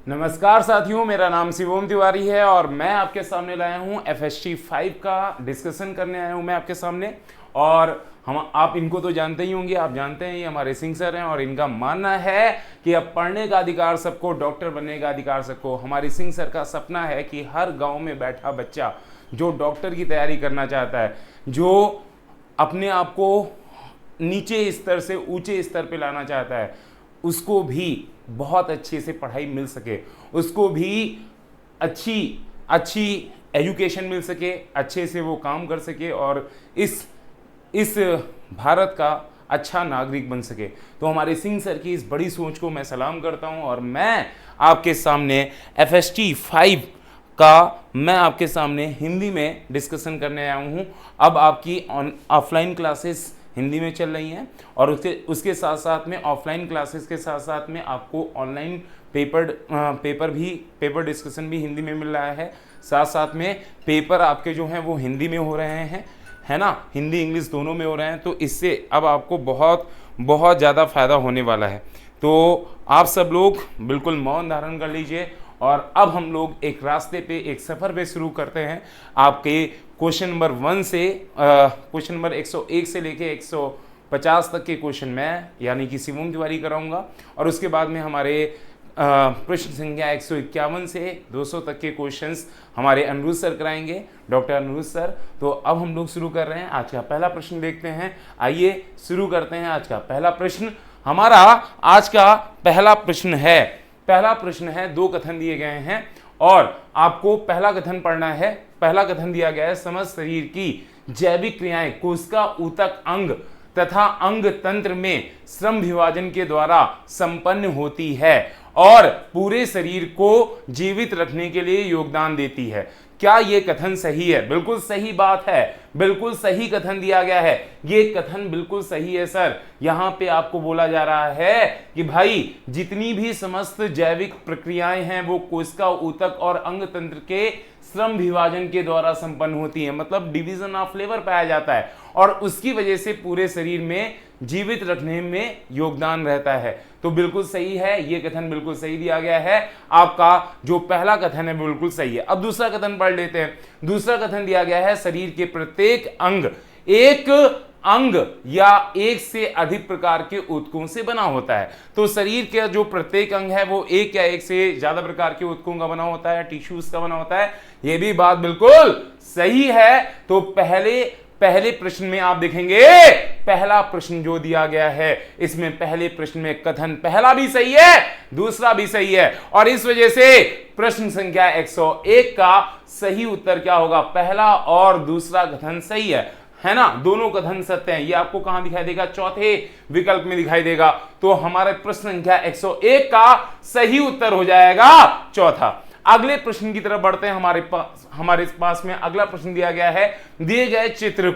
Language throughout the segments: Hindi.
नमस्कार साथियों, मेरा नाम शिवम तिवारी है और मैं आपके सामने लाया हूँ FST 5 का डिस्कशन करने आया हूँ मैं आपके सामने। और हम आप इनको तो जानते ही होंगे, आप जानते हैं ये हमारे सिंह सर हैं और इनका मानना है कि अब पढ़ने का अधिकार सबको, डॉक्टर बनने का अधिकार सबको। हमारे सिंह सर का सपना है कि हर गाँव में बैठा बच्चा जो डॉक्टर की तैयारी करना चाहता है, जो अपने आप को नीचे स्तर से ऊंचे स्तर पे लाना चाहता है, उसको भी बहुत अच्छे से पढ़ाई मिल सके, उसको भी अच्छी एजुकेशन मिल सके, अच्छे से वो काम कर सके और इस भारत का अच्छा नागरिक बन सके। तो हमारे सिंह सर की इस बड़ी सोच को मैं सलाम करता हूं और मैं आपके सामने FST 5 का मैं आपके सामने हिंदी में डिस्कशन करने आया हूं। अब आपकी ऑफलाइन क्लासेस हिंदी में चल रही हैं और उसके साथ साथ में ऑफलाइन क्लासेस के साथ साथ में आपको ऑनलाइन पेपर डिस्कशन भी हिंदी में मिल रहा है। साथ साथ में पेपर आपके जो हैं वो हिंदी में हो रहे हैं, है ना, हिंदी इंग्लिश दोनों में हो रहे हैं। तो इससे अब आपको बहुत बहुत ज़्यादा फ़ायदा होने वाला है। तो आप सब लोग बिल्कुल मौन धारण कर लीजिए और अब हम लोग एक रास्ते पे, एक सफ़र पे शुरू करते हैं। आपके क्वेश्चन नंबर 1 से क्वेश्चन नंबर 101 से लेके 150 तक के क्वेश्चन मैं यानी कि शिवम तिवारी कराऊंगा और उसके बाद में हमारे प्रश्न संख्या 151 से 200 तक के क्वेश्चंस हमारे अनिरुद्ध सर कराएंगे, डॉक्टर अनिरुद्ध सर। तो अब हम लोग शुरू कर रहे हैं। आज का पहला प्रश्न देखते हैं। आइए शुरू करते हैं आज का पहला प्रश्न। हमारा आज का पहला प्रश्न है 2 कथन दिए गए हैं और आपको पहला कथन पढ़ना है। पहला कथन दिया गया है, समस्त शरीर की जैविक क्रियाएं कोशिका, ऊतक, अंग तथा अंग तंत्र में श्रम विभाजन के द्वारा संपन्न होती है और पूरे शरीर को जीवित रखने के लिए योगदान देती है। क्या यह कथन सही है? बिल्कुल सही बात है, बिल्कुल सही कथन दिया गया है। ये कथन बिल्कुल सही है सर। यहां पे आपको बोला जा रहा है कि भाई जितनी भी समस्त जैविक प्रक्रियाएं हैं वो कोशिका, ऊतक और अंग तंत्र के श्रम विभाजन के द्वारा संपन्न होती है, मतलब डिवीजन ऑफ लेबर पाया जाता है और उसकी वजह से पूरे शरीर में जीवित रखने में योगदान रहता है। तो बिल्कुल सही है, ये कथन बिल्कुल सही दिया गया है। आपका जो पहला कथन है बिल्कुल सही है। अब दूसरा कथन पढ़ लेते हैं। दूसरा कथन दिया गया है, शरीर के प्रत्येक अंग एक अंग या एक से अधिक प्रकार के ऊतकों से बना होता है। तो शरीर के जो प्रत्येक अंग है वो एक या एक से ज्यादा प्रकार के ऊतकों का बना होता है, टिश्यूज का बना होता है। ये भी बात बिल्कुल सही है। तो पहले प्रश्न में आप देखेंगे, पहला प्रश्न जो दिया गया है इसमें पहले प्रश्न में कथन पहला भी सही है, दूसरा भी सही है और इस वजह से प्रश्न संख्या 101 का सही उत्तर क्या होगा? पहला और दूसरा कथन सही है ना, दोनों कथन सत्य हैं। ये आपको कहां दिखाई देगा? चौथे विकल्प में दिखाई देगा। तो हमारे प्रश्न संख्या 101 का सही उत्तर हो जाएगा चौथा। अगले प्रश्न की तरफ बढ़ते हैं। हमारे पास में अगला प्रश्न दिया गया है, दिए गए चित्र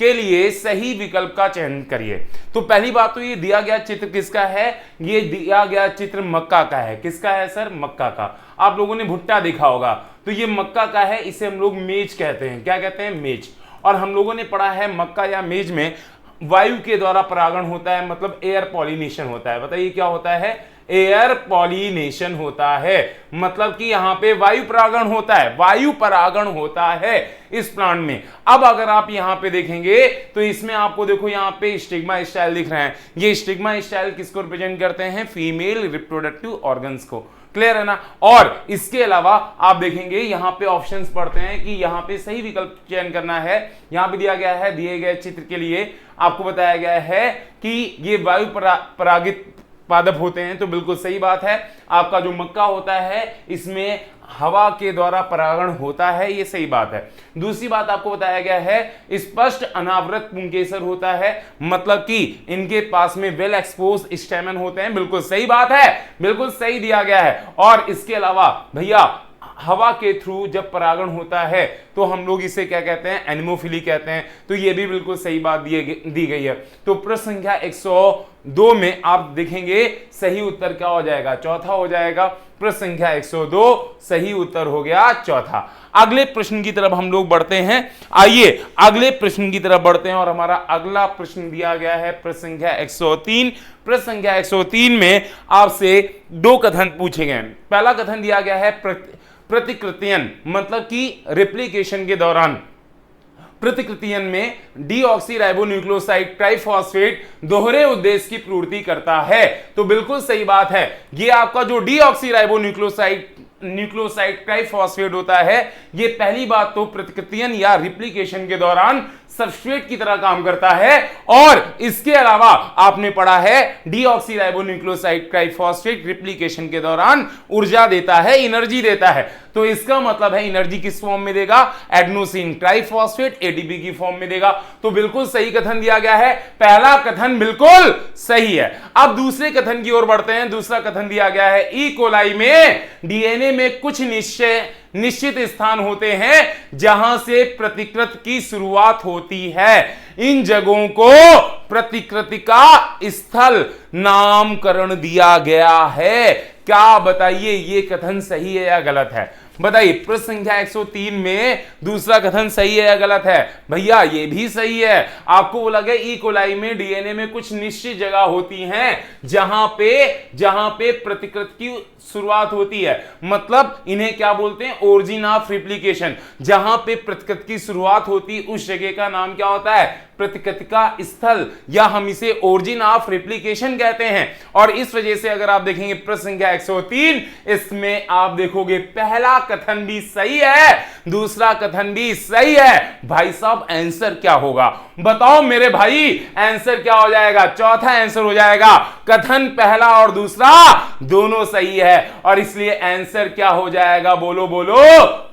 के लिए सही विकल्प का चयन करिए। तो पहली बात तो ये दिया गया चित्र किसका है? ये दिया गया चित्र मक्का का है। किसका है सर? मक्का का। आप लोगों ने भुट्टा देखा होगा, तो ये मक्का का है। इसे हम लोग मेज कहते हैं। क्या कहते हैं? मेज। और हम लोगों ने पढ़ा है मक्का या मेज में वायु के द्वारा परागण होता है, मतलब एयर पॉलिनेशन होता है। बताइए क्या होता है? एयर पॉलिनेशन होता है, मतलब कि यहां पे वायु परागण होता है, वायु परागण होता है इस प्लांट में। अब अगर आप यहां पे देखेंगे तो इसमें आपको देखो यहां पे स्टिग्मा स्टाइल दिख रहे हैं। ये स्टिग्मा स्टाइल किसको रिप्रेजेंट करते हैं? फीमेल रिप्रोडक्टिव ऑर्गन्स को। क्लियर है ना? और इसके अलावा आप देखेंगे यहां पे ऑप्शंस पढ़ते हैं कि यहां पे सही विकल्प चयन करना है। यहां पे दिया गया है, दिए गए चित्र के लिए आपको बताया गया है कि ये वायु परागित पादप होते हैं। तो बिल्कुल सही बात है। आपका जो मक्का होता है इसमें हवा के द्वारा परागण होता है, ये सही बात है। दूसरी बात आपको बताया गया है, स्पष्ट अनावृत पुंकेसर होता है, मतलब कि इनके पास में वेल एक्सपोज स्टेमन होते हैं। बिल्कुल सही बात है, बिल्कुल सही दिया गया है। और इसके अलावा भैया हवा के थ्रू जब परागण होता है तो हम लोग इसे क्या कहते हैं? एनिमोफिली कहते हैं। तो ये भी बिल्कुल सही बात दी गई है। तो प्रश्न संख्या 102 में आप देखेंगे सही उत्तर क्या हो जाएगा, चौथा हो जाएगा। प्रश्न संख्या 102 सही उत्तर हो गया चौथा। अगले प्रश्न की तरफ हम लोग बढ़ते हैं। आइए अगले प्रश्न की तरफ बढ़ते हैं और हमारा अगला प्रश्न दिया गया है प्रश्न संख्या 103। प्रश्न संख्या 103 में आपसे 2 कथन पूछे गए हैं। पहला कथन दिया गया है प्रतिकृतियन, मतलब कि रेप्लिकेशन के दौरान प्रतिकृतियन में डीऑक्सीराइबोन्यूक्लियोसाइड ट्राइफॉस्फेट दोहरे उद्देश्य की पूर्ति करता है। तो बिल्कुल सही बात है, ये आपका जो न्यूक्लियोसाइड ट्राइफॉस्फेट होता है, ये पहली बात तो प्रतिकृतियन या रिप्लिकेशन के दौरान सबस्ट्रेट की तरह काम करता है, और इसके अलावा आपने पढ़ा है डीऑक्सीराइबोन्यूक्लियोसाइड ट्राइफॉस्फेट रिप्लिकेशन के दौरान ऊर्जा देता है, एनर्जी देता है। तो इसका मतलब है एनर्जी किस फॉर्म में देगा, एडेनोसिन ट्राइफॉस्फेट एटीपी की फॉर्म में देगा। तो बिल्कुल सही कथन दिया गया है, पहला कथन बिल्कुल सही है। अब दूसरे कथन की ओर बढ़ते हैं। दूसरा कथन दिया गया है ई कोलाई में डीएनए में कुछ निश्चित स्थान होते हैं जहां से प्रतिकृति की शुरुआत होती है। इन जगहों को प्रतिकृति का स्थल नामकरण दिया गया है। क्या बताइए, ये कथन सही है या गलत है? बताइए, प्रश्न संख्या 103 में दूसरा कथन सही है या गलत है? भैया ये भी सही है। आपको बोला गया ई कोलाई में डीएनए में कुछ निश्चित जगह होती हैं जहां पे प्रतिकृति की शुरुआत होती है, मतलब इन्हें क्या बोलते हैं, ओरिजिन ऑफ रिप्लिकेशन। जहां पे प्रतिकृति की शुरुआत होती उस जगह का नाम क्या होता है, प्रतिकृति का स्थल, या हम इसे ओरिजिन ऑफ रिप्लिकेशन कहते हैं। और इस वजह से अगर आप देखेंगे प्रश्न संख्या 103, इसमें आप देखोगे पहला कथन भी सही है, दूसरा कथन भी सही है। भाई साहब आंसर क्या होगा, बताओ मेरे भाई, आंसर क्या हो जाएगा? चौथा आंसर हो जाएगा। कथन पहला और दूसरा दोनों सही है, और इसलिए आंसर क्या हो जाएगा, बोलो बोलो,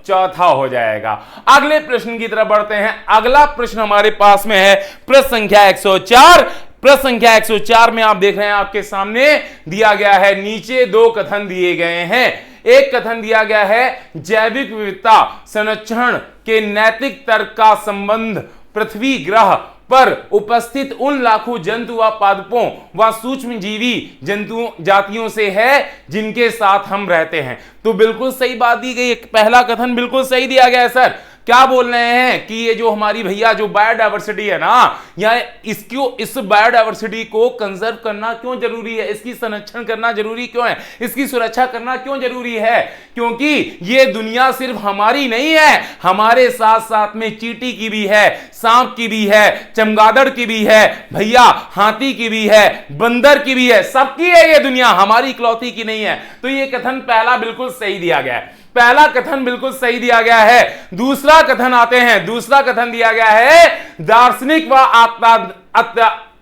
चौथा हो जाएगा। अगले प्रश्न की तरफ बढ़ते हैं। अगला प्रश्न हमारे पास में है प्रश्न संख्या 104। प्रश्न संख्या 104 में आप देख रहे हैं आपके सामने दिया गया है, नीचे 2 कथन दिए गए हैं। एक कथन दिया गया है जैविक विविधता संरक्षण के नैतिक तर्क का संबंध पृथ्वी ग्रह पर उपस्थित उन लाखों जंतु व पादपों व सूक्ष्म जीवी जंतु जातियों से है जिनके साथ हम रहते हैं। तो बिल्कुल सही बात दी गई, पहला कथन बिल्कुल सही दिया गया है। सर क्या बोल रहे हैं कि ये जो हमारी भैया जो बायोडायवर्सिटी है ना, या इस बायोडायवर्सिटी को कंजर्व करना क्यों जरूरी है, इसकी संरक्षण करना जरूरी क्यों है, इसकी सुरक्षा करना क्यों जरूरी है? क्योंकि ये दुनिया सिर्फ हमारी नहीं है, हमारे साथ साथ में चींटी की भी है, सांप की भी है, चमगादड़ की भी है, भैया हाथी की भी है, बंदर की भी है, सबकी है ये दुनिया, हमारी इकलौती की नहीं है। तो ये कथन पहला बिल्कुल सही दिया गया है, पहला कथन बिल्कुल सही दिया गया है। दूसरा कथन आते हैं, दूसरा कथन दिया गया है दार्शनिक व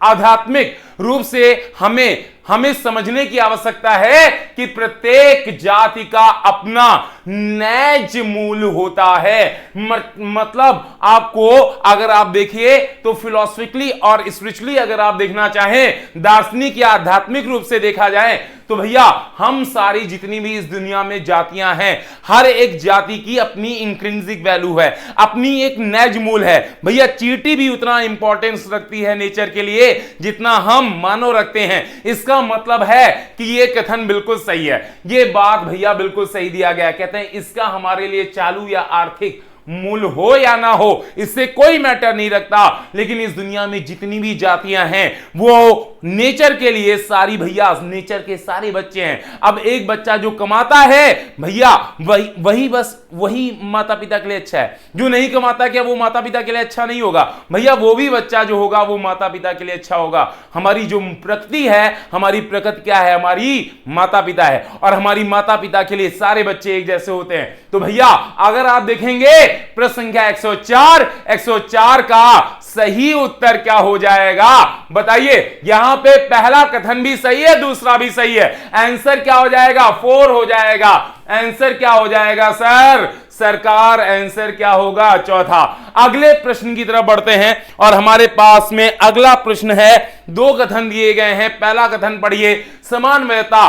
आध्यात्मिक रूप से हमें समझने की आवश्यकता है कि प्रत्येक जाति का अपना नैज मूल होता है। मतलब आपको अगर आप देखिए तो फिलॉसफिकली और स्पिरिचुअली अगर आप देखना चाहें, दार्शनिक या आध्यात्मिक रूप से देखा जाए तो भैया हम सारी जितनी भी इस दुनिया में जातियां हैं, हर एक जाति की अपनी इंट्रिंसिक वैल्यू है, अपनी एक नैज मूल है। भैया चींटी भी उतना इंपॉर्टेंस रखती है नेचर के लिए जितना हम मानव रखते हैं। इसका मतलब है कि ये कथन बिल्कुल सही है, ये बात भैया बिल्कुल सही दिया गया। कहते हैं इसका हमारे लिए चालू या आर्थिक मूल हो या ना हो इससे कोई मैटर नहीं रखता, लेकिन इस दुनिया में जितनी भी जातियां हैं वो नेचर के लिए सारी भैया नेचर के सारे बच्चे हैं। अब एक बच्चा जो कमाता है भैया वही माता पिता के लिए अच्छा है, जो नहीं कमाता क्या वो माता पिता के लिए अच्छा नहीं होगा? भैया वो भी बच्चा जो होगा वो माता पिता के लिए अच्छा होगा। हमारी जो प्रकृति है, हमारी प्रकृति क्या है, हमारी माता पिता है, और हमारी माता पिता के लिए सारे बच्चे एक जैसे होते हैं। तो भैया अगर आप देखेंगे प्रश्न संख्या 104 का सही उत्तर क्या हो जाएगा बताइए? यहां पे पहला कथन भी सही है, दूसरा भी सही है। आंसर क्या हो जाएगा? 4 हो जाएगा। आंसर क्या हो जाएगा सर? सरकार आंसर क्या होगा? चौथा। अगले प्रश्न की तरफ बढ़ते हैं और हमारे पास में अगला प्रश्न है। 2 कथन दिए गए हैं। पहला कथन पढ़िए, समन्वयता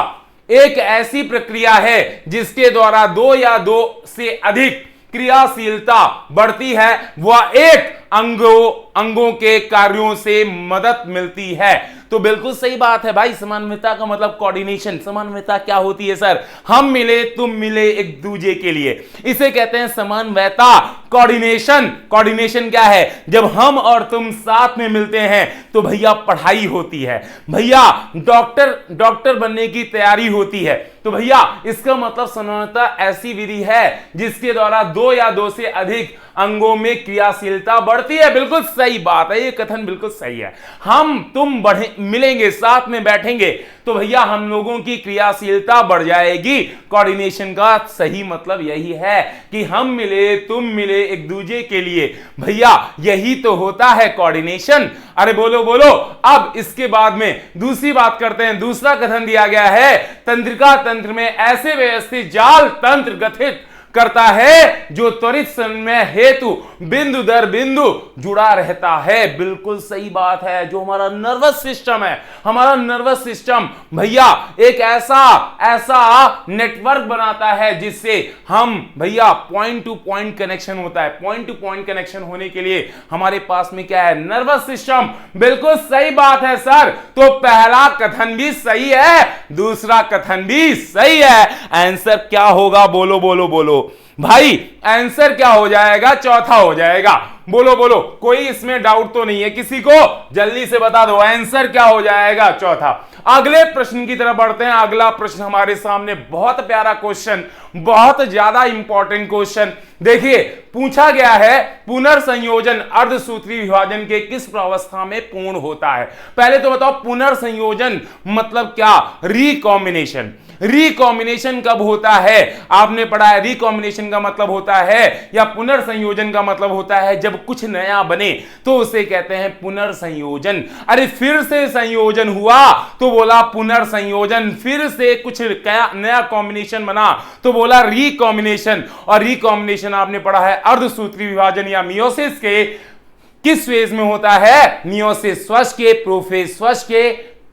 एक ऐसी प्रक्रिया है जिसके द्वारा 2 या 2 से अधिक क्रियाशीलता बढ़ती है, वह एक अंगों के कार्यों से मदद मिलती है। तो बिल्कुल सही बात है भाई, समन्वयता का मतलब कोऑर्डिनेशन। समन्वयता क्या होती है सर? हम मिले तुम मिले एक दूसरे के लिए, इसे कहते हैं समन्वयता। कोऑर्डिनेशन, कोऑर्डिनेशन क्या है? जब हम और तुम साथ में मिलते हैं तो भैया पढ़ाई होती है, भैया डॉक्टर बनने की तैयारी होती है। तो भैया इसका मतलब समन्वयता ऐसी विधि है जिसके द्वारा दो या दो से अधिक अंगों में क्रियाशीलता बढ़ती है। बिल्कुल सही बात है, ये कथन बिल्कुल सही है। हम तुम मिलेंगे, साथ में बैठेंगे तो भैया हम लोगों की क्रियाशीलता बढ़ जाएगी। कोऑर्डिनेशन का सही मतलब यही है कि हम मिले तुम मिले एक दूसरे के लिए, भैया यही तो होता है कोऑर्डिनेशन। अरे बोलो बोलो। अब इसके बाद में दूसरी बात करते हैं। दूसरा कथन दिया गया है, तंत्रिका तंत्र में ऐसे व्यवस्थित जाल तंत्र गठित करता है जो त्वरित समय हेतु बिंदु दर बिंदु जुड़ा रहता है। बिल्कुल सही बात है। जो हमारा नर्वस सिस्टम है, हमारा नर्वस सिस्टम भैया एक ऐसा नेटवर्क बनाता है जिससे हम भैया पॉइंट टू पॉइंट कनेक्शन होता है। पॉइंट टू पॉइंट कनेक्शन होने के लिए हमारे पास में क्या है? Nervous system. बिल्कुल सही बात है सर। तो पहला कथन भी सही है, दूसरा कथन भी सही है। आंसर क्या होगा? बोलो बोलो बोलो भाई, आंसर क्या हो जाएगा? चौथा हो जाएगा। बोलो बोलो, कोई इसमें डाउट तो नहीं है किसी को? जल्दी से बता दो, आंसर क्या हो जाएगा? चौथा। अगले प्रश्न की तरफ बढ़ते हैं। अगला प्रश्न हमारे सामने बहुत प्यारा क्वेश्चन, बहुत ज्यादा इंपॉर्टेंट क्वेश्चन। देखिए पूछा गया है, पुनर्संयोजन अर्धसूत्री विभाजन के किस प्रावस्था में पूर्ण होता है? पहले तो बताओ पुनर्संयोजन मतलब क्या? रिकॉम्बिनेशन। रिकॉम्बिनेशन कब होता है? आपने पढ़ा है रिकॉम्बिनेशन का मतलब होता है, या पुनर्संयोजन का मतलब होता है जब कुछ नया बने तो उसे कहते हैं पुनर्संयोजन। अरे फिर से संयोजन हुआ तो बोला पुनर्संयोजन, फिर से कुछ नया कॉम्बिनेशन बना तो बोला रिकॉम्बिनेशन। और रिकॉम्बिनेशन आपने पढ़ा है अर्धसूत्री विभाजन या मियोसिस के किस फेज में होता है? मियोसिस स्वश के, प्रोफेज स्वश के,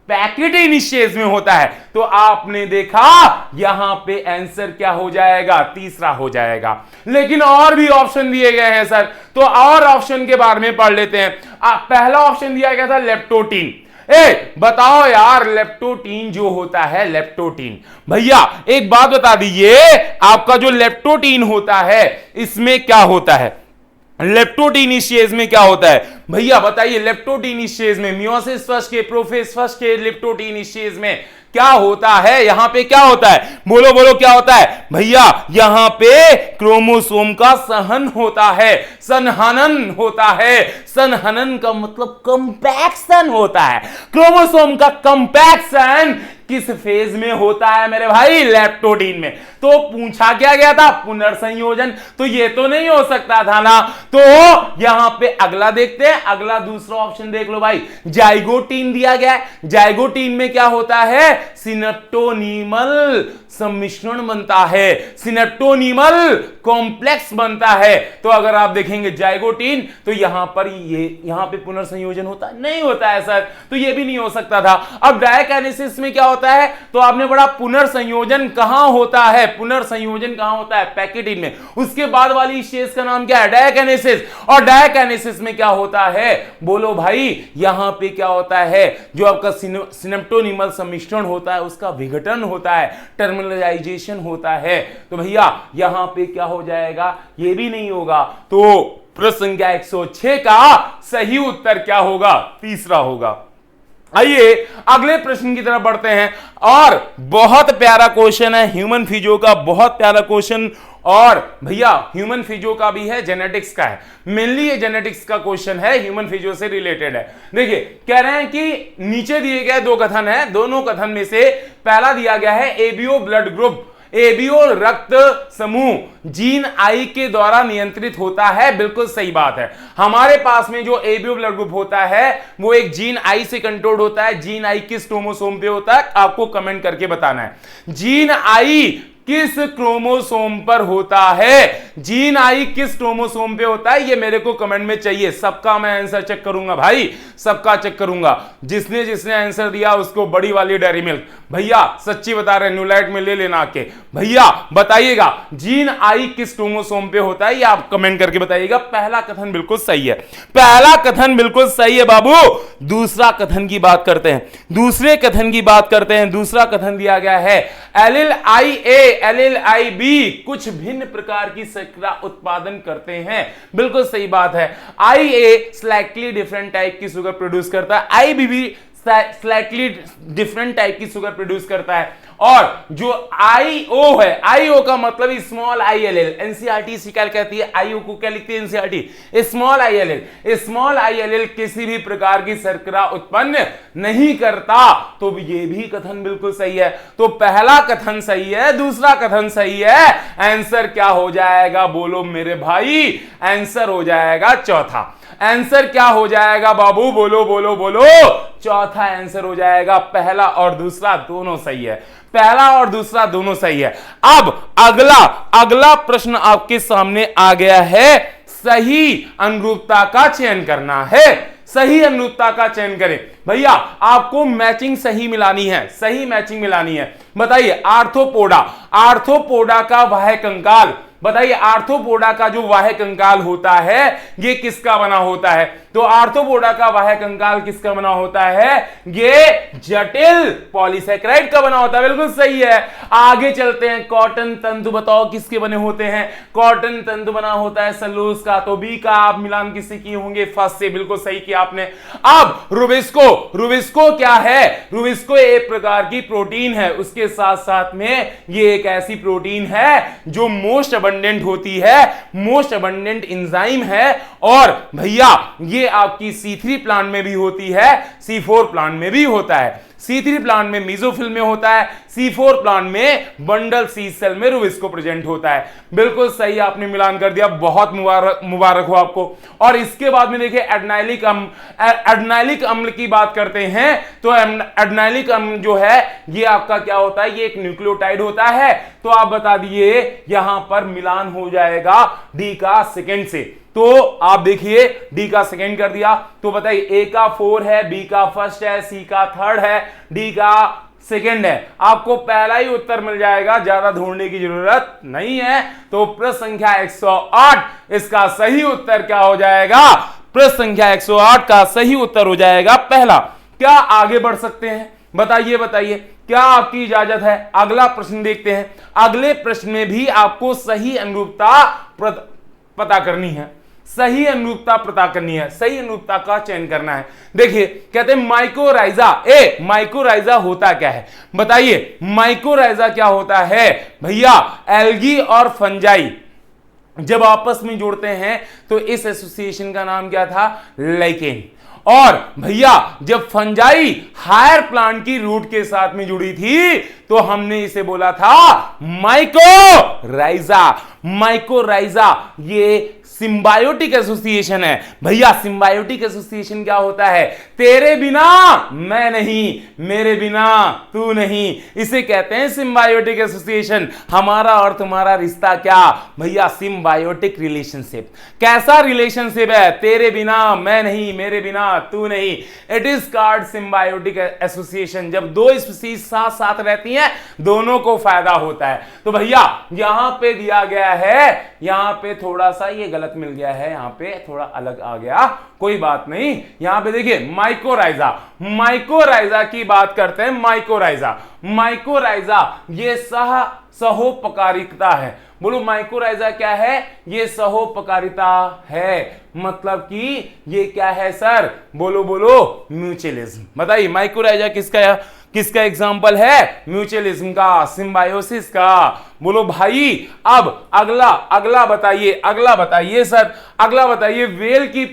पैकेटी निषेध में होता है। तो आपने देखा यहां पे आंसर क्या हो जाएगा? तीसरा हो जाएगा। लेकिन और भी ऑप्शन दिए गए हैं सर, तो और ऑप्शन के बारे में पढ़ लेते हैं। पहला ऑप्शन दिया गया था लेप्टोटीन। बताओ यार, लेप्टोटीन जो होता है, लेप्टोटीन भैया एक बात बता दीजिए, आपका जो लेप्टोटीन होता है इसमें क्या होता है? लेप्टोटीनिशियस में क्या होता है भैया बताइए? लेप्टोटीनिशियस में मियोसिस फर्स्ट के, प्रोफेज फर्स्ट के, लेप्टोटीनिशियस में क्या होता है? यहां पे क्या होता है? बोलो बोलो क्या होता है भैया? यहां पे क्रोमोसोम का सहन होता है, संहनन होता है। संहनन का मतलब कंपैक्शन होता है। क्रोमोसोम का कंपैक्शन किस फेज में होता है मेरे भाई? लेप्टोटीन में। तो पूछा क्या गया था? पुनर्संयोजन। तो ये तो नहीं हो सकता था ना। तो यहां पे अगला देखते हैं। अगला दूसरा ऑप्शन देख लो भाई, जाइगोटीन दिया गया है। जाइगोटीन में क्या होता है? सिनेप्टोनीमल सम्मिश्रण बनता है, सिनेप्टोनीमल कॉम्प्लेक्स बनता है। तो अगर आप देखेंगे जाइगोटीन तो यहां पे पुनर्संयोजन होता है? नहीं होता है सर, तो ये भी नहीं हो सकता था। अब डायकाइनेसिस में क्या होता है? तो आपने बड़ा पुनर्संयोजन कहां होता है? पुनर्संयोजन कहां होता है? पैकेटिन में। उसके बाद वाली स्टेज का नाम क्या है? डायकाइनेसिस। और डायकाइनेसिस में क्या होता है? बोलो भाई, यहां पे क्या होता है? जो आपका सिनेप्टोनीमल सम्मिश्रण होता है उसका विघटन होता है, टर्मिनलाइजेशन होता है। तो भैया यहां पे क्या हो जाएगा? ये भी नहीं होगा। तो प्रश्न संख्या 106 का सही उत्तर क्या होगा? तीसरा होगा। आइए अगले प्रश्न की तरफ बढ़ते हैं। और बहुत प्यारा क्वेश्चन है, ह्यूमन फिजियो का बहुत प्यारा क्वेश्चन। और भैया ह्यूमन फिजियो का भी है, जेनेटिक्स का है, मेनली ये जेनेटिक्स का क्वेश्चन है, ह्यूमन फिजियो से रिलेटेड है। देखिए कह रहे हैं कि नीचे दिए गए दो कथन है, दोनों कथन में से पहला दिया गया है एबीओ ब्लड ग्रुप, एबीओ रक्त समूह जीन आई के द्वारा नियंत्रित होता है। बिल्कुल सही बात है। हमारे पास में जो एबीओ ब्लड ग्रुप होता है वो एक जीन आई से कंट्रोल होता है। जीन आई किस क्रोमोसोम पे होता है? आपको कमेंट करके बताना है। जीन आई किस क्रोमोसोम पर होता है? जीन आई किस क्रोमोसोम पे होता है, ये मेरे को कमेंट में चाहिए। सबका मैं आंसर चेक करूंगा भाई, सबका चेक करूंगा। जिसने जिसने आंसर दिया उसको बड़ी वाली डेयरी मिल्क। भैया सच्ची बता रहे, न्यूलाइट में ले लेना आके। भैया बताइएगा जीन आई किस क्रोमोसोम पे होता है, ये आप कमेंट करके बताइएगा। पहला कथन बिल्कुल सही है, पहला कथन बिल्कुल सही है बाबू। दूसरा कथन की बात करते हैं, दूसरे कथन की बात करते हैं। दूसरा कथन दिया गया है एलिल आई ए एलिल आई बी कुछ भिन्न प्रकार की शर्करा उत्पादन करते हैं। बिल्कुल सही बात है। आई ए स्लाइटली डिफरेंट टाइप की शुगर प्रोड्यूस करता है, आई बी भी स्लाइटली डिफरेंट टाइप की शुगर प्रोड्यूस करता है। और जो आईओ है, आईओ का मतलब small I L L, NCERT इसी क्या कहती है, आईओ को क्या लिखती है NCERT, small I L L. Small I L L किसी भी प्रकार की शर्करा उत्पन्न नहीं करता। तो ये भी कथन बिल्कुल सही है। तो पहला कथन सही है, दूसरा कथन सही है। आंसर क्या हो जाएगा बोलो मेरे भाई? आंसर हो जाएगा चौथा। आंसर क्या हो जाएगा बाबू? बोलो बोलो बोलो। चौथा आंसर हो जाएगा। पहला और दूसरा दोनों सही है, पहला और दूसरा दोनों सही है। अब अगला प्रश्न आपके सामने आ गया है। सही अनुरूपता का चयन करना है, सही अनुरूपता का चयन करें। भैया आपको मैचिंग सही मिलानी है, सही मैचिंग मिलानी है। बताइए आर्थ्रोपोडा, आर्थ्रोपोडा का वाह्य कंकाल, बताइए आर्थ्रोपोडा का जो वाह्य कंकाल होता है ये किसका बना होता है? तो आर्थ्रोपोडा का वाह्य कंकाल किसका बना होता है? ये जटिल पॉलीसेकेराइड का बना होता है। बिल्कुल सही है। आगे चलते हैं। कॉटन तंतु बताओ किसके बने होते हैं? कॉटन तंतु बना होता है सेलुलोज का। तो बी का आप मिलान किससे किए होंगे? फर्स्ट से। बिल्कुल सही किया आपने। अब रुबिस्को, रुबिस्को क्या है? रुबिस्को एक प्रकार की प्रोटीन है, उसके साथ साथ में ये एक ऐसी प्रोटीन है जो मोस्ट अबंडेंट होती है, मोस्ट अबंडेंट एंजाइम है। और भैया ये आपकी C3 प्लांट में भी होती है, C4 प्लांट में भी होता है। C3 प्लांट में मेसोफिल में होता है, C4 प्लांट में बंडल सी सेल में रुबिस्को प्रेजेंट होता है। बिल्कुल सही आपने मिलान कर दिया, बहुत मुबारक हो आपको। और इसके बाद में देखिए एडनाइलिक अम्ल, एडनाइलिक अम्ल की बात करते हैं। तो एडनाइलिक अम्ल जो है ये आपका क्या होता है? ये एक न्यूक्लियोटाइड होता है। तो आप बता दिए यहां पर मिलान हो जाएगा डी का सेकेंड से। तो आप देखिए डी का सेकेंड कर दिया। तो बताइए ए का 4 है, बी का फर्स्ट है, सी का थर्ड है, डी का सेकेंड है। आपको पहला ही उत्तर मिल जाएगा, ज्यादा ढूंढने की जरूरत नहीं है। तो प्रश्न संख्या 108 इसका सही उत्तर क्या हो जाएगा? प्रश्न संख्या 108 का सही उत्तर हो जाएगा पहला। क्या आगे बढ़ सकते हैं? बताइए बताइए, क्या आपकी इजाजत है? अगला प्रश्न देखते हैं। अगले प्रश्न में भी आपको सही अनुरूपता पता करनी है, सही अनुरूपता पता करनी है, सही अनुरूपता का चयन करना है। देखिए कहते हैं माइकोराइजा। माइकोराइजा होता क्या है? बताइए माइकोराइजा क्या होता है? भैया एल्गी और फंजाई जब आपस में जुड़ते हैं तो इस एसोसिएशन का नाम क्या था? लाइकेन। और भैया जब फंजाई हायर प्लांट की रूट के साथ में जुड़ी थी तो हमने इसे बोला था माइकोराइजा। माइकोराइजा ये सिम्बायोटिक एसोसिएशन है। भैया सिम्बायोटिक एसोसिएशन क्या होता है? तेरे बिना मैं नहीं, मेरे बिना तू नहीं, इसे कहते हैं सिम्बायोटिक एसोसिएशन। हमारा और तुम्हारा रिश्ता क्या भैया? Symbiotic relationship. कैसा रिलेशनशिप है? तेरे बिना मैं नहीं, मेरे बिना तू नहीं। It is called symbiotic association. जब दो स्पीशीज साथ साथ रहती हैं दोनों को फायदा होता है। तो भैया यहां पे दिया गया है, यहां पे थोड़ा सा ये गलत मिल गया है, यहां पे थोड़ा अलग आ गया, कोई बात नहीं। यहां पे देखिए माइकोराइजा, माइकोराइजा की बात करते हैं। माइकोराइजा, माइकोराइजा ये सहोपकारिता है। बोलो माइकोराइजा क्या है? ये सहोपकारिता है। मतलब कि ये क्या है सर? बोलो बोलो म्यूचुअलिज्म। बताइए माइकोराइजा किसका एग्जाम्पल है? म्यूचुअलिज्म का, सिम्बायोसिस का। बोलो भाई अब अगला बताइए, अगला बताइए सर, अगला बताइए। वेल की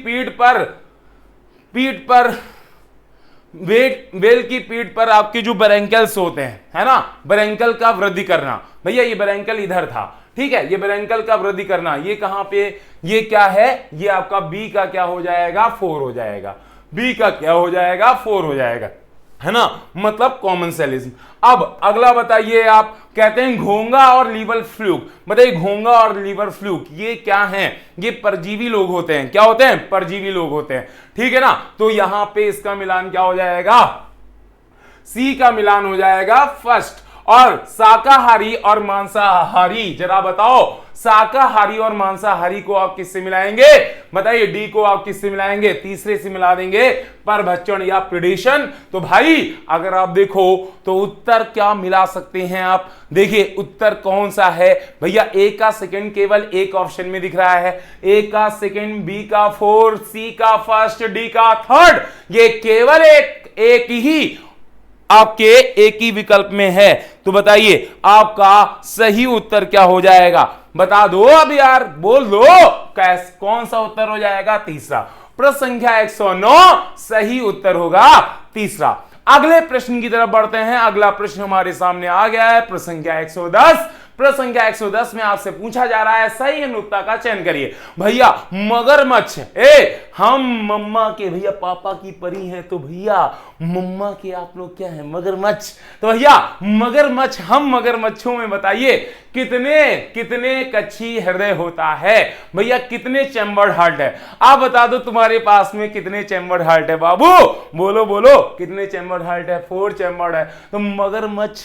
पीठ पर आपके जो ब्रैंकल्स होते हैं, है ना, ब्रैंकल का वृद्धि करना। भैया ये ब्रैंकल इधर था, ठीक है, ये ब्रैंकल का वृद्धि करना, ये कहां पे? ये क्या है? ये आपका बी का क्या हो जाएगा? 4 हो जाएगा। बी का क्या हो जाएगा? 4 हो जाएगा। है ना, मतलब कॉमेंसलिज्म। अब अगला बताइए, आप कहते हैं घोंगा और लीवर फ्लूक। बताइए घोंगा और लीवर फ्लूक ये क्या हैं? ये परजीवी लोग होते हैं। क्या होते हैं? परजीवी लोग होते हैं, ठीक है ना। तो यहां पे इसका मिलान क्या हो जाएगा? सी का मिलान हो जाएगा फर्स्ट। और शाकाहारी और मांसाहारी, जरा बताओ, शाकाहारी और मांसाहारी को आप किससे मिलाएंगे? बताइए, डी को आप किससे मिलाएंगे? तीसरे से मिला देंगे, परभक्षण या प्रेडेशन। तो भाई अगर आप देखो तो उत्तर क्या मिला सकते हैं आप? देखिए उत्तर कौन सा है भैया? ए का सेकंड केवल एक ऑप्शन में दिख रहा है, ए का सेकंड, बी का फोर्थ, सी का फर्स्ट, डी का थर्ड। ये केवल एक ही आपके एक ही विकल्प में है। तो बताइए आपका सही उत्तर क्या हो जाएगा? बता दो अब यार, बोल दो, कौन सा उत्तर हो जाएगा? तीसरा। प्रश्न संख्या 109 सही उत्तर होगा तीसरा। अगले प्रश्न की तरफ बढ़ते हैं। अगला प्रश्न हमारे सामने आ गया है, प्रश्न संख्या 110। प्रश्न संख्या 110 में आपसे पूछा जा रहा है सही अनुक्ता का चयन करिए। भैया मगरमच्छ, हम मम्मा के भैया पापा की परी हैं, तो भैया मम्मा के आप लोग क्या हैं? मगरमच्छ। तो भैया मगरमच्छ, हम मगरमच्छों में बताइए कितने कच्छी हृदय होता है? भैया कितने चैम्बर्ड हार्ट है? आप बता दो तुम्हारे पास में कितने चैम्बर्ड हार्ट है बाबू? बोलो बोलो, कितने चैम्बर्ड हार्ट है? 4 चैम्बर्ड है। तो मगरमच्छ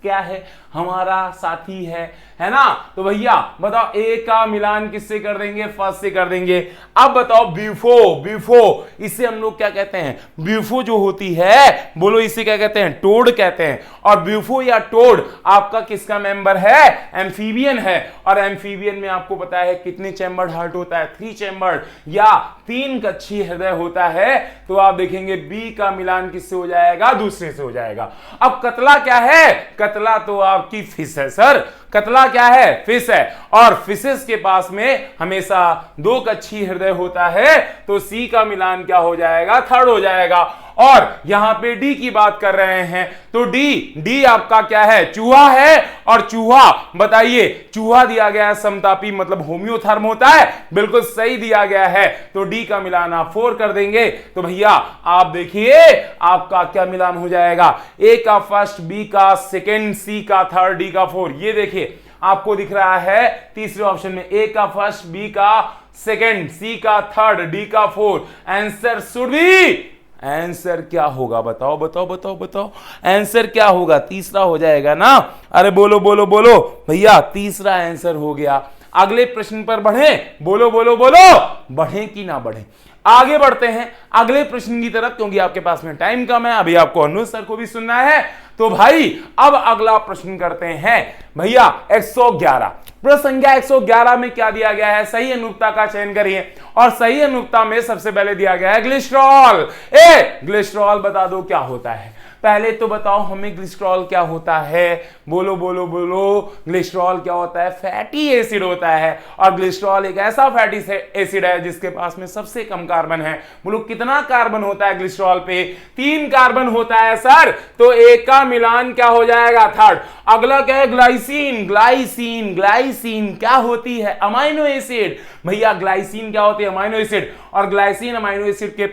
क्या है? हमारा साथी है ना। तो भैया बताओ ए का मिलान किससे कर देंगे? फर्स्ट से कर देंगे। अब बताओ ब्यूफो, इसे हम लोग क्या कहते हैं? ब्यूफो जो होती है, बोलो इसे क्या कहते हैं? टोड कहते हैं। और ब्यूफो या टोड आपका किसका मेंबर है? एम्फीबियन है। और एम्फीबियन में आपको पता है कितने चैम्बर्ड हार्ट होता है? 3 चैम्बर्ड या 3 कच्छी हृदय होता है। तो आप देखेंगे बी का मिलान किससे हो जाएगा? दूसरे से हो जाएगा। अब कतला क्या है? कतला तो आपकी फिश है सर। कतला क्या है? फिश है। और फिशेस के पास में हमेशा 2 कच्छी हृदय होता है। तो सी का मिलान क्या हो जाएगा? थर्ड हो जाएगा। और यहां पे डी की बात कर रहे हैं, तो डी आपका क्या है? चूहा है। और चूहा बताइए, चूहा दिया गया है समतापी, मतलब होम्योथर्म होता है। बिल्कुल सही दिया गया है। तो डी का मिलान आप 4 कर देंगे। तो भैया आप देखिए आपका क्या मिलान हो जाएगा? ए का फर्स्ट, बी का सेकेंड, सी का थर्ड, डी का 4। ये देखिए आपको दिख रहा है तीसरे ऑप्शन में ए का फर्स्ट, बी का सेकेंड, सी का थर्ड, डी का 4। आंसर शुड बी, आंसर क्या होगा? बताओ बताओ बताओ बताओ, आंसर क्या होगा? तीसरा हो जाएगा ना। अरे बोलो बोलो बोलो भैया, तीसरा आंसर हो गया। अगले प्रश्न पर बढ़े, बोलो बोलो बोलो, बढ़े कि ना बढ़े? आगे बढ़ते हैं अगले प्रश्न की तरफ, क्योंकि आपके पास में टाइम कम है। अभी आपको अनुज सर को भी सुनना है। तो भाई अब अगला प्रश्न करते हैं भैया 111। प्रश्न संख्या 111 में क्या दिया गया है? सही अनुक्ता का चयन करिए। और सही अनुक्ता में सबसे पहले दिया गया है ग्लिसरॉल। ग्लिसरॉल बता दो क्या होता है? पहले तो बताओ हमें ग्लिसरॉल क्या होता है? बोलो बोलो बोलो, ग्लिसरॉल क्या होता है? फैटी एसिड होता है। और ग्लिसरॉल एक ऐसा फैटी एसिड है जिसके पास में सबसे कम कार्बन है। बोलो कितना कार्बन होता है ग्लिसरॉल पे? 3 कार्बन होता है सर। तो एक का मिलान क्या हो जाएगा? थर्ड। अगला क्या है? ग्लाइसिन। ग्लाइसिन क्या होती है? Amino acid. भैया ग्लाइसिन क्या होती है? Amino acid. और ग्लाइसिन अमाइनो एसिड के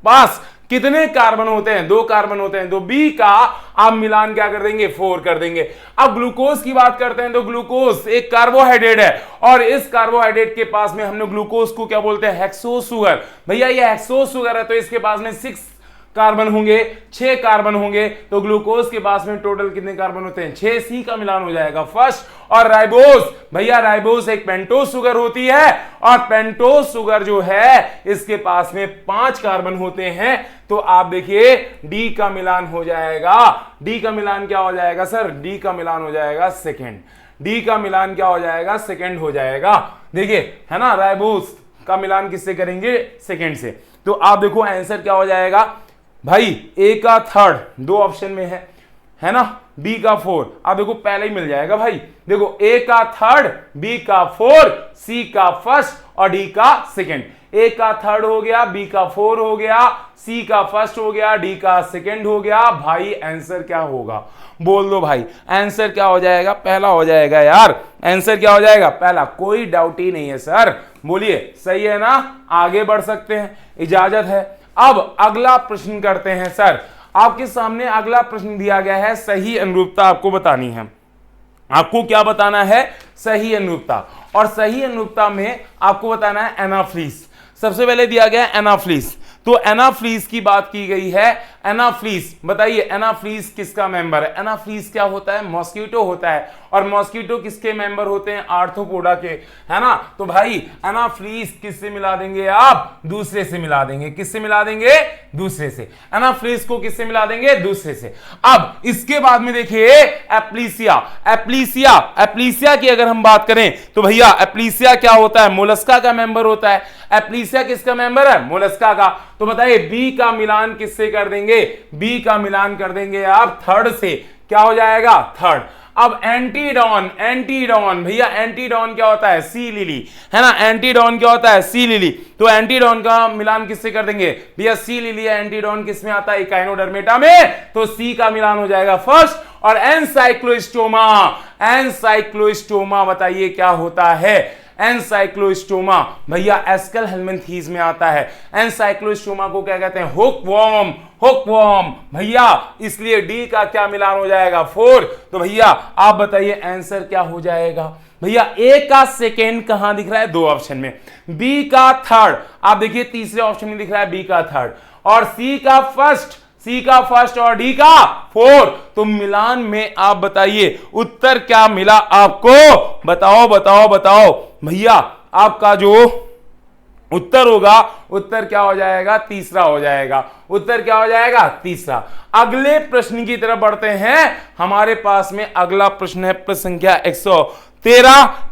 पास कितने कार्बन होते हैं? 2 कार्बन होते हैं। तो बी का आप मिलान क्या कर देंगे? 4 कर देंगे। अब ग्लूकोज की बात करते हैं, तो ग्लूकोज एक कार्बोहाइड्रेट है। और इस कार्बोहाइड्रेट के पास में हमने ग्लूकोज को क्या बोलते हैं? Hexose sugar. भैया ये हेक्सोज शुगर है, तो इसके पास में 6 कार्बन होंगे, 6 कार्बन होंगे। तो ग्लूकोज के पास में टोटल कितने कार्बन होते हैं? 6। सी का मिलान हो जाएगा फर्स्ट। और राइबोज, भैया राइबोज एक पेंटोज शुगर होती है। और पेंटोज शुगर जो है इसके पास में 5 कार्बन होते हैं। तो आप देखिए डी का मिलान हो जाएगा। डी का मिलान क्या हो जाएगा सर? डी का मिलान हो जाएगा सेकेंड। डी का मिलान क्या हो जाएगा? सेकेंड हो जाएगा। देखिए है ना, राइबोज का मिलान किससे करेंगे? सेकेंड से। तो आप देखो आंसर क्या हो जाएगा भाई? ए का थर्ड 2 ऑप्शन में है ना, बी का 4। आप देखो पहले ही मिल जाएगा भाई। देखो ए का थर्ड, बी का 4, सी का फर्स्ट और डी का सेकेंड। ए का थर्ड हो गया, बी का 4 हो गया, सी का फर्स्ट हो गया, डी का सेकेंड हो गया। भाई आंसर क्या होगा? बोल दो भाई, आंसर क्या हो जाएगा? पहला हो जाएगा यार। आंसर क्या हो जाएगा? पहला। कोई डाउट ही नहीं है सर। बोलिए सही है ना? आगे बढ़ सकते हैं, इजाजत है। अब अगला प्रश्न करते हैं सर। आपके सामने अगला प्रश्न दिया गया है, सही अनुरूपता आपको बतानी है। आपको क्या बताना है? सही अनुरूपता। और सही अनुरूपता में आपको बताना है एनाफ्रीज। सबसे पहले दिया गया है एनाफ्रीज, तो एनाफ्रीज की बात की गई है। एनाफ्रीज बताइए, एनाफ्रीज किसका मेंबर है? एनाफ्रीज क्या होता है? मॉस्किटो होता है। और मॉस्किटो किसके मेंबर होते हैं? आर्थ्रोपोडा के, है ना। तो भाई एनाफ्रीज किससे मिला देंगे आप? दूसरे से मिला देंगे। किससे मिला देंगे? दूसरे से। एनाफ्रीज को किससे मिला देंगे? दूसरे से। अब इसके बाद में देखिए एप्लीसिया। एप्लीसिया, एप्लीसिया की अगर हम बात करें तो भैया एप्लीसिया क्या होता है? मोलस्का का मेंबर होता है। एप्लीसिया किसका मेंबर है? मोलस्का का। तो बताइए बी का मिलान किससे कर देंगे? बी का मिलान कर देंगे आप थर्ड से। क्या हो जाएगा? थर्ड। अब एंटीडॉन, एंटीडॉन भैया एंटीडॉन क्या होता है? सी लिली, है ना। एंटीडॉन क्या होता है? Sea lily. तो एंटीडॉन का मिलान किससे कर देंगे? भैया सी लिली या एंटीडॉन किस में आता है? इकाइनोडर्मेटा में। तो सी का मिलान हो जाएगा फर्स्ट। और एनसाइक्लोस्टोमा, एनसाइक्लोस्टोमा बताइए क्या होता है? एनसाइक्लोस्टोमा भैया एस्कल हेलमिंथीज में आता है। एनसाइक्लोस्टोमा को क्या कहते हैं? हुकवर्म, हुकवर्म भैया। इसलिए डी का क्या मिलान हो जाएगा? 4। तो भैया आप बताइए आंसर क्या हो जाएगा? भैया ए का सेकेंड कहां दिख रहा है? 2 ऑप्शन में। बी का थर्ड, आप देखिए तीसरे ऑप्शन में दिख रहा है बी का थर्ड। और सी का फर्स्ट, सी का फर्स्ट और डी का 4। तो मिलान में आप बताइए उत्तर क्या मिला आपको? बताओ बताओ बताओ भैया। आपका जो उत्तर होगा, उत्तर क्या हो जाएगा? तीसरा हो जाएगा। उत्तर क्या हो जाएगा? तीसरा। अगले प्रश्न की तरफ बढ़ते हैं। हमारे पास में अगला प्रश्न है प्रश्न संख्या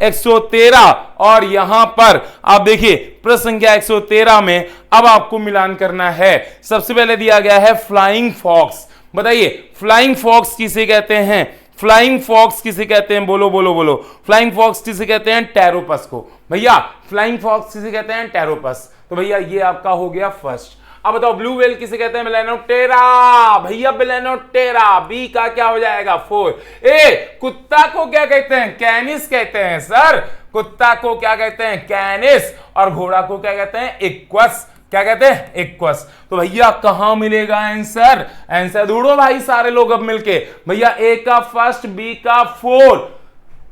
113 और यहां पर आप देखिए प्रश्न संख्या 113 में अब आपको मिलान करना है। सबसे पहले दिया गया है फ्लाइंग फॉक्स। बताइए फ्लाइंग फॉक्स किसे कहते हैं? फ्लाइंग फॉक्स किसे कहते हैं? बोलो बोलो बोलो। फ्लाइंग फॉक्स किसे कहते हैं? टेरोपस को। भैया फ्लाइंग फॉक्स किसे कहते हैं? टेरोपस। तो भैया ये आपका हो गया फर्स्ट। अब बताओ ब्लू व्हेल किसे कहते हैं? मेलानोप्टेरा भैया, मेलानोप्टेरा। बी का क्या हो जाएगा? 4। ए कुत्ता को क्या कहते हैं? कैनिस कहते हैं सर। कुत्ता को क्या कहते हैं? कैनिस। और घोड़ा को क्या कहते हैं? इक्वस। क्या कहते हैं? इक्वस। तो भैया कहां मिलेगा आंसर? आंसर ढूंढो भाई सारे लोग अब मिलके। भैया ए का फर्स्ट, बी का 4,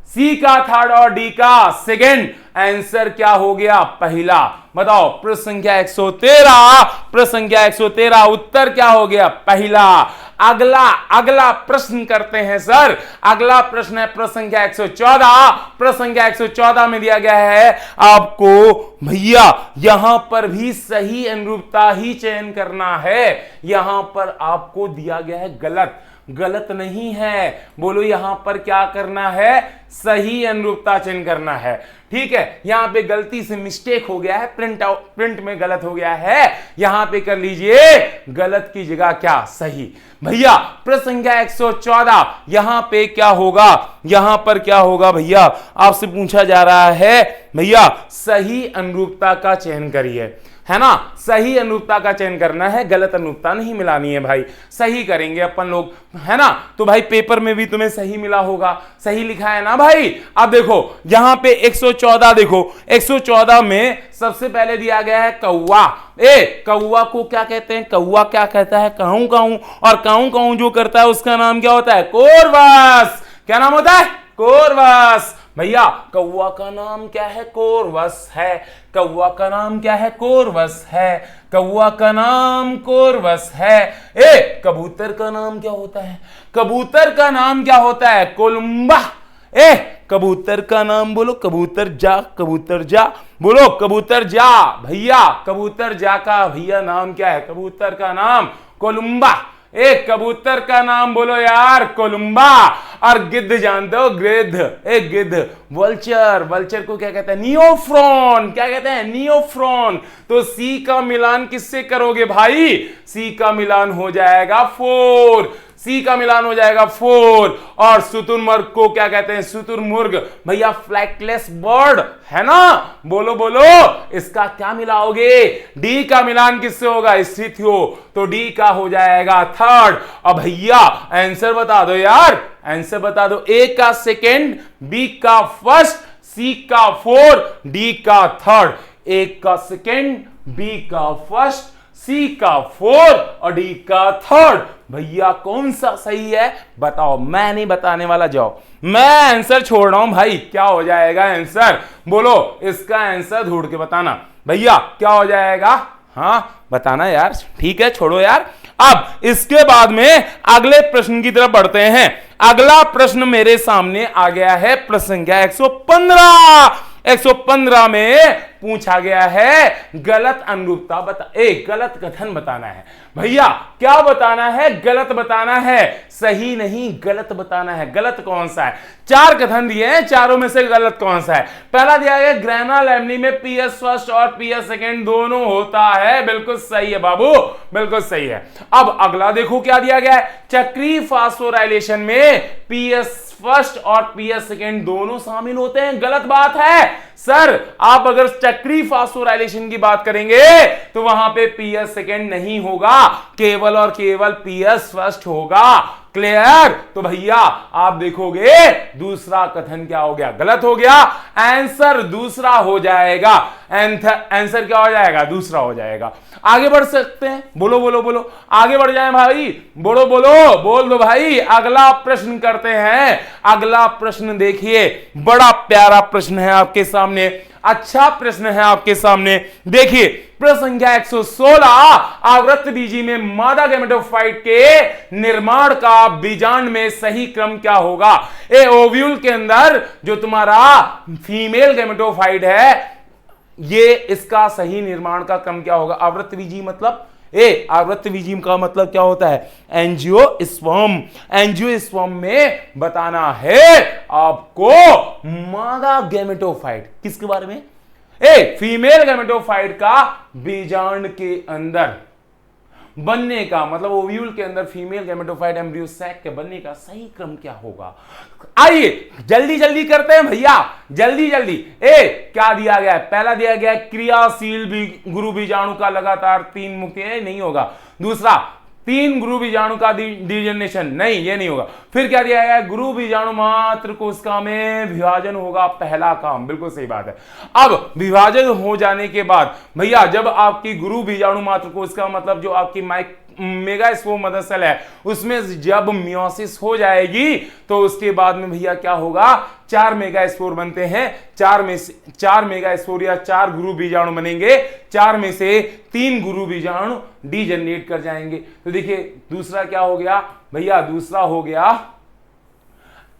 सी का थर्ड और डी का सेकेंड। आंसर क्या हो गया? पहला। बताओ प्रश्न संख्या 113, प्रश्न संख्या 113 उत्तर क्या हो गया? पहला। अगला प्रश्न करते हैं सर। अगला प्रश्न है प्रश्न संख्या 114। प्रश्न संख्या 114 में दिया गया है आपको भैया यहां पर भी सही अनुरूपता ही चयन करना है। यहां पर आपको दिया गया है गलत, गलत नहीं है। बोलो यहां पर क्या करना है? सही अनुरूपता चयन करना है। ठीक है, यहां पे गलती से मिस्टेक हो गया है, प्रिंट में गलत हो गया है। यहां पे कर लीजिए गलत की जगह क्या? सही। भैया प्रश्न संख्या 114 यहां पे क्या होगा? यहां पर क्या होगा भैया? आपसे पूछा जा रहा है भैया सही अनुरूपता का चयन करिए, है ना। सही अनुरूपता का चयन करना है, गलत अनुरूपता नहीं मिलानी है भाई। सही करेंगे अपन लोग, है ना। तो भाई पेपर में भी तुम्हें सही मिला होगा, सही लिखा है ना भाई। अब देखो यहां पे 114 देखो, 114 में सबसे पहले दिया गया है कौवा। कौवा को क्या कहते हैं? कौवा क्या कहता है? काऊ काऊ। और काऊ काऊ जो करता है उसका नाम क्या होता है? कोरवस। क्या नाम होता है? कोरवस। भैया कौवा का नाम क्या है? कोरवस है। कौवा का नाम क्या है? कोरवस है। कौवा का नाम कोरवस है। कबूतर का नाम क्या होता है? कबूतर का नाम क्या होता है? कोलंबा। कबूतर का नाम बोलो। कबूतर जा, कबूतर जा बोलो। कबूतर जा भैया, कबूतर जा का भैया नाम क्या है? कबूतर का नाम कोलंबा। कबूतर का नाम बोलो यार, कोलंबा। और गिद्ध जानते हो? गिद्ध। गिद्ध। वल्चर, वल्चर को क्या कहते हैं? नियोफ्रॉन। क्या कहते हैं? नियोफ्रॉन। तो सी का मिलान किससे करोगे भाई? सी का मिलान हो जाएगा 4। सी का मिलान हो जाएगा 4। और शुतुरमुर्ग को क्या कहते हैं? शुतुरमुर्ग। भैया फ्लैगलेस बर्ड, है ना। बोलो बोलो इसका क्या मिलाओगे? डी का मिलान किससे होगा? स्थितियो। तो डी का हो जाएगा 3rd। अब भैया आंसर बता दो यार, आंसर बता दो। ए का सेकेंड, बी का फर्स्ट, सी का 4, डी का 3rd। ए का सेकेंड, बी का फर्स्ट, सी का फोर्थ और डी का थर्ड। भैया कौन सा सही है बताओ, मैं नहीं बताने वाला, जाओ मैं आंसर छोड़ रहा हूं भाई। क्या हो जाएगा आंसर, बोलो इसका आंसर ढूंढ के बताना भैया, क्या हो जाएगा, हाँ बताना यार, ठीक है छोड़ो यार। अब इसके बाद में अगले प्रश्न की तरफ बढ़ते हैं। अगला प्रश्न मेरे सामने आ गया है, प्रश्न संख्या 115। 115 में पूछा गया है गलत अनुरूपता गलत कथन बताना है। भैया क्या बताना है, गलत बताना है, सही नहीं गलत बताना है। गलत कौन सा है, चार कथन दिए हैं, चारों में से गलत कौन सा है। पहला दिया गया ग्रेना लैम्नी में पीएस फर्स्ट और पीएस सेकेंड दोनों होता है, बिल्कुल सही है बाबू, बिल्कुल सही है। अब अगला देखो क्या दिया गया है, चक्रीय फास्फोराइलेशन में पीएस फर्स्ट और पीएस सेकेंड दोनों शामिल होते हैं, गलत बात है सर। आप अगर चक्रीय फास्फोराइलेशन की बात करेंगे तो वहां पे पीएस सेकेंड नहीं होगा, केवल और केवल पीएस फर्स्ट होगा। क्लियर, तो भैया आप देखोगे दूसरा कथन क्या हो गया, गलत हो गया, आंसर दूसरा हो जाएगा। आंसर क्या हो जाएगा, दूसरा हो जाएगा। आगे बढ़ सकते हैं, बोलो बोलो बोलो, आगे बढ़ जाएं भाई, बोलो बोलो, बोल दो भाई। अगला प्रश्न करते हैं। अगला प्रश्न देखिए, बड़ा प्यारा प्रश्न है आपके सामने, अच्छा प्रश्न है आपके सामने। देखिए प्रश्न संख्या 116, आवृतबीजी में मादा गैमेटोफाइट के निर्माण का बीजांड में सही क्रम क्या होगा। ए ओव्यूल के अंदर जो तुम्हारा फीमेल गैमेटोफाइट है, ये इसका सही निर्माण का क्रम क्या होगा। आवृतबीजी मतलब आवृतबीजी का मतलब क्या होता है, एंजियोस्पर्म। एंजियोस्पर्म में बताना है आपको मादा गैमेटोफाइट किसके बारे में, फीमेल गैमेटोफाइट का बीजांड के अंदर बनने का, मतलब ओव्यूल के अंदर फीमेल गैमेटोफाइट एम्ब्रियो सैक के बनने का सही क्रम क्या होगा। आइए जल्दी जल्दी करते हैं भैया, जल्दी जल्दी। क्या दिया गया है, पहला दिया गया है क्रियाशील गुरु बीजाणु का लगातार 3 मुक्त, नहीं होगा। दूसरा 3 गुरु बीजाणु का डिजनरेशन, नहीं ये नहीं होगा। फिर क्या दिया गया है, गुरु बीजाणु मात्र कोशिका में विभाजन होगा पहला काम, बिल्कुल सही बात है। अब विभाजन हो जाने के बाद भैया जब आपकी गुरु बीजाणु मात्र कोशिका मतलब जो आपकी मेगास्पोर मदर सेल है उसमें जब मियोसिस हो जाएगी तो उसके बाद में भैया क्या होगा, 4 मेगास्पोर बनते हैं। 4 मेगास्पोर या 4 गुरु बीजाणु बनेंगे, 4 में से 3 गुरु बीजाणु डीजनरेट कर जाएंगे। तो देखिए दूसरा क्या हो गया भैया, दूसरा हो गया,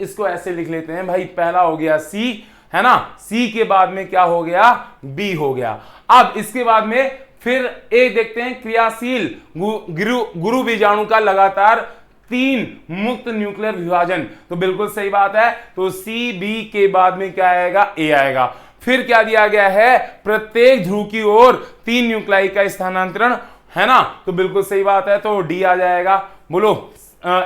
इसको ऐसे लिख लेते हैं भाई, पहला हो गया सी, है ना, सी के बाद में क्या हो गया, बी हो गया। अब इसके बाद में फिर एक देखते हैं क्रियाशील गुरु बीजाणु का लगातार 3 मुक्त न्यूक्लियर विभाजन, तो बिल्कुल सही बात है। तो सी बी के बाद में क्या आएगा, ए आएगा। फिर क्या दिया गया है, प्रत्येक ध्रुव की ओर 3 न्यूक्लाई का स्थानांतरण, है ना, तो बिल्कुल सही बात है, तो डी आ जाएगा। बोलो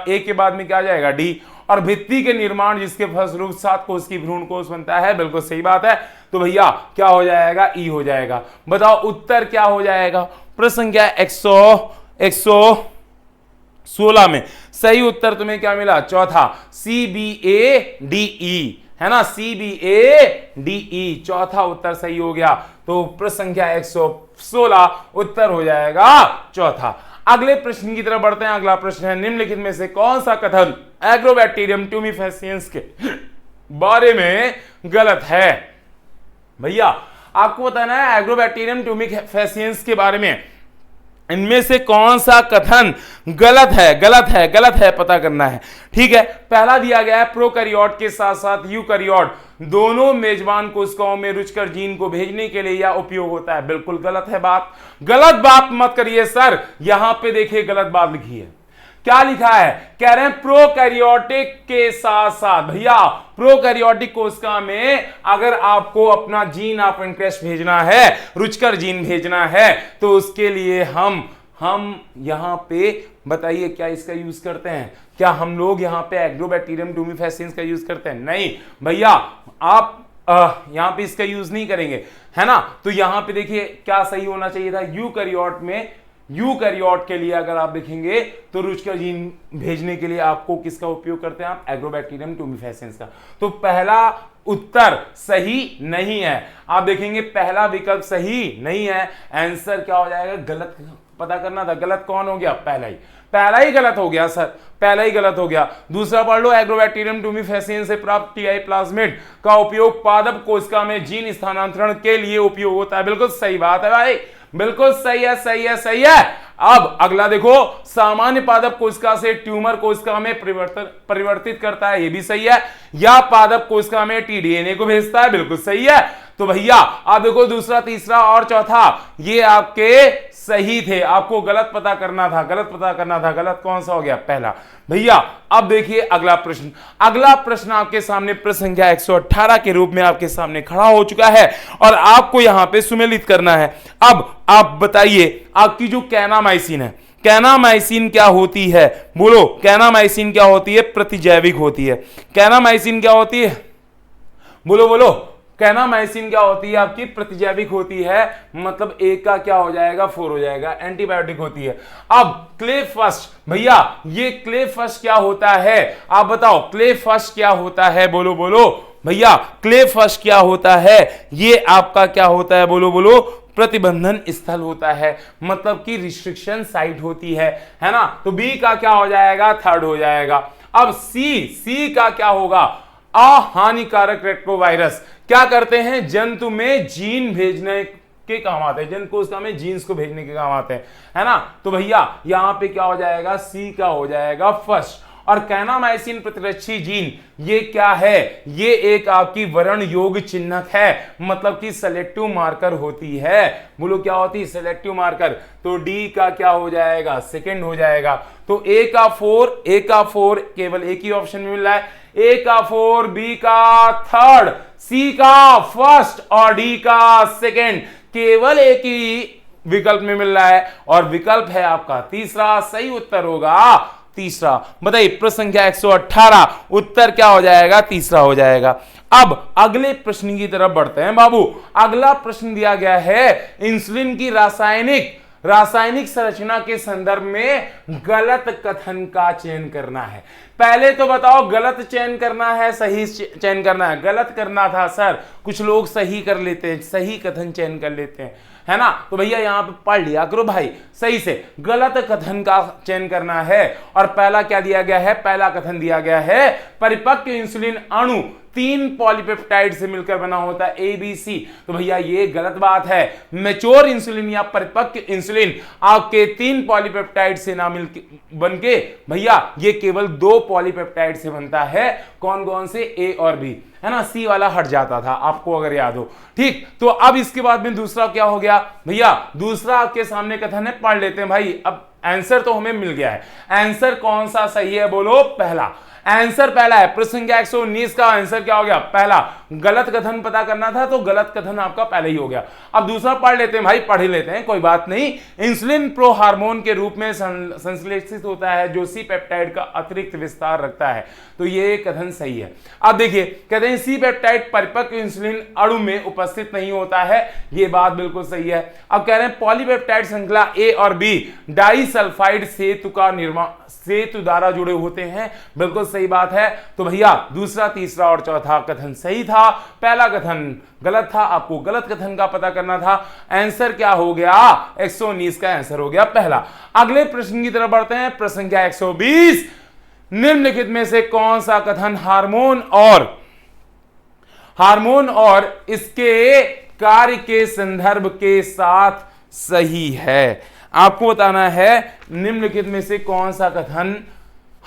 ए के बाद में क्या आ जाएगा, डी। और भित्ति के निर्माण जिसके फलस्वरूप 7 कोष की भ्रूण कोष बनता है, बिल्कुल सही बात है। तो भैया क्या हो जाएगा, ई हो जाएगा। बताओ उत्तर क्या हो जाएगा। प्रश्न संख्या 116 में सही उत्तर तुम्हें क्या मिला, चौथा, C B A D E, है ना, C B A D E, चौथा उत्तर सही हो गया। तो प्रश्न संख्या 116 उत्तर हो जाएगा चौथा। अगले प्रश्न की तरफ बढ़ते हैं। अगला प्रश्न है, निम्नलिखित में से कौन सा कथन एग्रोबैक्टीरियम ट्यूमिफेसिएंस के बारे में गलत है। भैया आपको बताना है एग्रोबैक्टीरियम ट्यूमिफेसिएंस के बारे में इनमें से कौन सा कथन गलत है, गलत है, गलत है, पता करना है। ठीक है, पहला दिया गया है प्रोकैरियोट के साथ साथ यूकैरियोट दोनों मेजबान कोशिकाओं में रुचकर जीन को भेजने के लिए यह उपयोग होता है, बिल्कुल गलत है बात। गलत बात मत करिए सर, यहां पे देखिए गलत बात लिखी है। क्या लिखा है, कह रहे हैं प्रोकैरियोटिक के साथ साथ। भैया प्रोकैरियोटिक कोशिका में अगर आपको अपना जीन ऑफ इंटरेस्ट भेजना है, रुचकर जीन भेजना है, तो उसके लिए हम यहां पे बताइए क्या इसका यूज करते हैं, क्या हम लोग यहाँ पे एग्रोबैक्टीरियम ट्यूमिफेसिएंस का यूज करते हैं, नहीं भैया आप यहां पे इसका यूज नहीं करेंगे, है ना। तो यहां पे देखिए क्या सही होना चाहिए था, यूकैरियोट में, यूकैरियोट के लिए अगर आप देखेंगे तो रुचकर जीन भेजने के लिए आपको किसका उपयोग करते हैं, आप एग्रोबैक्टीरियम ट्यूमिफेसिएंस का। तो पहला उत्तर सही नहीं है, आप देखेंगे पहला विकल्प सही नहीं है, आंसर क्या हो जाएगा, गलत पता करना था। गलत कौन हो गया? पहला ही गलत हो गया सर, पहला ही गलत हो गया। दूसरा पढ़ लो, एग्रोबैक्टीरियम टूमीफेसियन से प्राप्त टीआई प्लाज्मिड का उपयोग पादप कोशिका में जीन स्थानांतरण के लिए उपयोग होता है। बिल्कुल सही बात है भाई, बिल्कुल सही है, सही है, सही है। अब अगला देखो, सामान्य पादप कोशिका से ट्यूमर कोशिका में परिवर्तित करता है, ये भी सही है। या पादप कोशिका में टीडीएनए को भेजता है, बिल्कुल सही है। तो भैया आप देखो दूसरा, तीसरा और चौथा ये आपके सही थे, आपको गलत पता करना था, गलत पता करना था। गलत कौन सा हो गया? पहला। भैया अब देखिए अगला प्रश्न, अगला प्रश्न आपके सामने प्रश्न संख्या 118 के रूप में आपके सामने खड़ा हो चुका है और आपको यहां पे सुमेलित करना है। अब आप बताइए, आपकी जो कैनामाइसिन है, कैनामाइसिन क्या होती है? बोलो, कैनामाइसिन क्या होती है? प्रतिजैविक होती है। कैनामाइसिन क्या होती है? बोलो बोलो, कैनामाइसिन क्या होती है? आपकी प्रतिजैविक होती है, मतलब एक का क्या हो जाएगा? 4 हो जाएगा। एंटीबायोटिक होती है। अब क्ले फर्स्ट, भैया ये क्ले फर्स्ट क्या होता है? आप बताओ, क्ले फर्स्ट क्या होता है? बोलो बोलो भैया, क्ले फर्स्ट क्या होता है? ये आपका क्या होता है? बोलो बोलो, प्रतिबंधन स्थल होता है, मतलब कि रिस्ट्रिक्शन साइट होती है ना। तो बी का क्या हो जाएगा? 3rd हो जाएगा। अब सी का क्या होगा? अहानिकारक रेट्रोवायरस क्या करते हैं? जंतु में जीन भेजने के काम आते हैं, जंतु कोशिका में जीन्स को भेजने के काम आते हैं, है ना। तो भैया यहां पे क्या हो जाएगा? सी का हो जाएगा फर्स्ट। और कैनामाइसिन प्रतिरक्षी जीन ये क्या है? ये एक आपकी वर्ण योग चिन्हक है, मतलब कि सेलेक्टिव मार्कर होती है। बोलो क्या होती है? Selective marker. तो डी का क्या हो जाएगा? 2nd हो जाएगा। तो ए का 4 केवल एक ही ऑप्शन में मिल रहा है। ए का 4, बी का 3rd, सी का 1st और डी का 2nd, केवल एक ही विकल्प में मिल रहा है और विकल्प है आपका तीसरा। सही उत्तर होगा तीसरा। बताइए प्रश्न संख्या 118, उत्तर क्या हो जाएगा? तीसरा हो जाएगा। अब अगले प्रश्न की तरफ बढ़ते हैं बाबू। अगला प्रश्न दिया गया है, इंसुलिन की रासायनिक संरचना के संदर्भ में गलत कथन का चयन करना है। पहले तो बताओ, गलत चयन करना है, सही चयन करना है? गलत करना था सर, कुछ लोग सही कर लेते हैं, सही कथन चयन कर लेते हैं, है ना। तो भैया यहां पे पढ़ लिया करो भाई सही से, गलत कथन का चयन करना है। और पहला क्या दिया गया है? पहला कथन दिया गया है, परिपक्व इंसुलिन अणु 3 पॉलीपेप्टाइड से मिलकर बना होता है, ABC। तो भैया ये गलत बात है। मैच्योर इंसुलिन या परिपक्व इंसुलिन आपके 3 पॉलीपेप्टाइड से ना मिल बनके भैया ये केवल 2 पॉलीपेप्टाइड से बनता है। कौन कौन से? ए और बी, है ना। सी वाला हट जाता था, आपको अगर याद हो। ठीक, तो अब इसके बाद में दूसरा क्या हो गया भैया? दूसरा आपके सामने कथन है, पढ़ लेते हैं भाई। अब आंसर तो हमें मिल गया है, आंसर कौन सा सही है? बोलो पहला। आंसर पहला है। प्रश्न संख्या 119 का आंसर क्या हो गया? पहला। गलत कथन पता करना था तो गलत कथन आपका पहले ही हो गया। अब दूसरा पढ़ लेते हैं भाई, पढ़ ही लेते हैं, कोई बात नहीं। इंसुलिन प्रो हार्मोन के रूप में संश्लेषित होता है जो सी पेप्टाइड का अतिरिक्त विस्तार रखता है। तो ये कथन सही है। अब देखिए, कहते हैं सी पेप्टाइड परिपक्व इंसुलिन अणु में उपस्थित नहीं होता है, ये बात बिल्कुल सही है। अब कह रहे हैं पॉलीपेप्टाइड श्रृंखला ए और बी डाइसल्फाइड सेतु का निर्माण सेतु द्वारा जुड़े होते हैं, बिल्कुल सही बात है। तो भैया दूसरा, तीसरा और चौथा कथन सही था, पहला कथन गलत था। आपको गलत कथन का पता करना था। आंसर क्या हो गया? 119 का आंसर हो गया पहला। अगले प्रश्न की तरफ बढ़ते हैं, प्रश्न संख्या 120, निम्नलिखित में से कौन सा कथन हार्मोन और इसके कार्य के संदर्भ के साथ सही है? आपको बताना है निम्नलिखित में से कौन सा कथन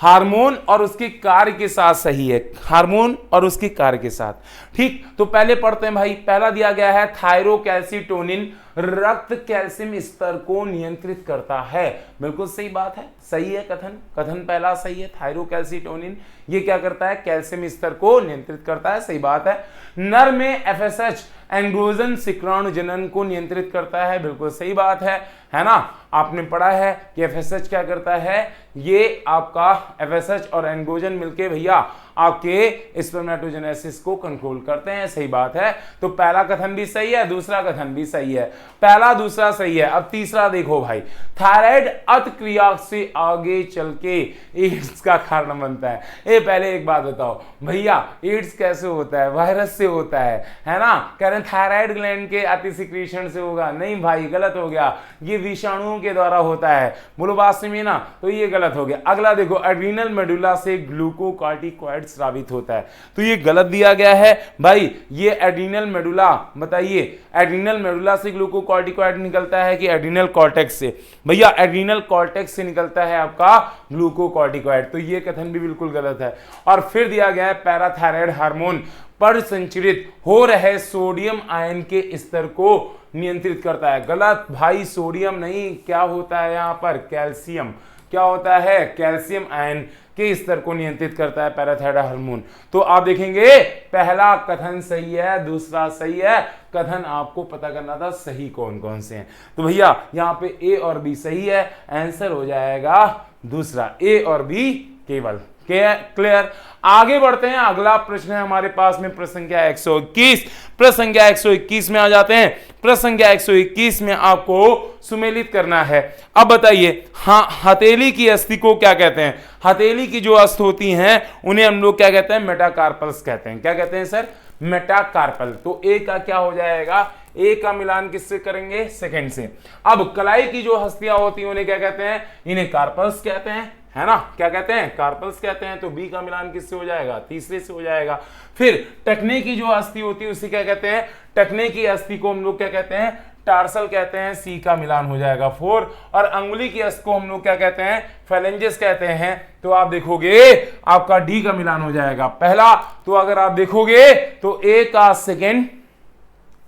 हार्मोन और उसके कार्य के साथ सही है। हार्मोन और उसके कार्य के साथ। ठीक, तो पहले पढ़ते हैं भाई। पहला दिया गया है, थायरोकैल्सिटोनिन रक्त कैल्शियम स्तर को नियंत्रित करता है। बिल्कुल सही बात है, सही है कथन पहला सही है। थायरोकैल्सिटोनिन ये क्या करता है? कैल्शियम स्तर को नियंत्रित करता है, सही बात है। नर में FSH एंड्रोजन शुक्राणु जनन को नियंत्रित करता है, बिल्कुल सही बात है ना। आपने पढ़ा है कि FSH क्या करता है? ये आपका FSH और एंड्रोजन मिलके भैया आपके स्पर्मेटोजेनेसिस को कंट्रोल करते हैं, सही बात है। तो पहला कथन भी सही है, दूसरा कथन भी सही है, पहला दूसरा सही है। अब तीसरा देखो भाई, थायराइड अतिक्रिया से आगे चल के एड्स का कारण बनता है। ये पहले एक बात बताओ भैया, एड्स कैसे होता है? वायरस से होता है ना। कह रहे हैं थायराइड ग्लैंड के अति सिक्रीशन से होगा, नहीं भाई गलत हो गया। ये ये विषाणुओं के द्वारा होता है। बोलो बात समझिए ना, तो ये गलत हो गया। अगला देखो, एड्रीनल मेडुला से ग्लूकोकॉर्टिकॉइड स्रावित होता है, तो ये गलत दिया गया है भाई। ये एड्रीनल मेडुला, बताइए एड्रीनल मेडुला से ग्लूकोकॉर्टिकॉइड निकलता है कि एड्रीनल कॉर्टेक्स से? भैया एड्रीनल कॉर्टेक्स से निकलता है आपका ग्लूकोकॉर्टिकॉइड, तो ये कथन भी बिल्कुल गलत है। और फिर दिया गया है पैराथायराइड हार्मोन पर संचरित हो रहे सोडियम आयन के स्तर को नियंत्रित करता है। गलत भाई, सोडियम नहीं, क्या होता है यहाँ पर? कैल्शियम। क्या होता है? कैल्शियम आयन के स्तर को नियंत्रित करता है पैराथायराइड हार्मोन। तो आप देखेंगे पहला कथन सही है, दूसरा सही है। कथन आपको पता करना था सही कौन कौन से हैं। तो भैया यहाँ पे ए और बी सही है, आंसर हो जाएगा दूसरा, ए और बी केवल। क्लियर? आगे बढ़ते हैं, अगला प्रश्न है हमारे पास में प्रश्न संख्या 121। प्रश्न संख्या 121 में आ जाते हैं। प्रश्न संख्या 121 में आपको सुमेलित करना है। अब बताइए, हाँ, हथेली की अस्थि को क्या कहते हैं? हथेली की जो अस्थि होती हैं उन्हें हम लोग क्या कहते हैं? मेटाकार्पल्स कहते हैं। क्या कहते हैं सर? मेटाकार्पल। तो ए का क्या हो जाएगा? ए का मिलान किससे करेंगे? सेकंड से। अब कलाई की जो हस्तियां होती हैं उन्हें क्या कहते हैं? इन्हें कार्पल्स कहते हैं, है ना? क्या कहते हैं? कार्पल्स कहते हैं। तो बी का मिलान किससे हो जाएगा? तीसरे से हो जाएगा। फिर टखने की जो अस्थि होती है उसे क्या कहते हैं? टखने की अस्थि को हम लोग क्या कहते हैं? टार्सल कहते हैं। सी का मिलान हो जाएगा 4। और अंगुली की अस्थि को हम लोग क्या कहते हैं? फेलेंजेस कहते हैं। तो आप देखोगे आपका डी का मिलान हो जाएगा पहला। तो अगर आप देखोगे तो ए का सेकेंड,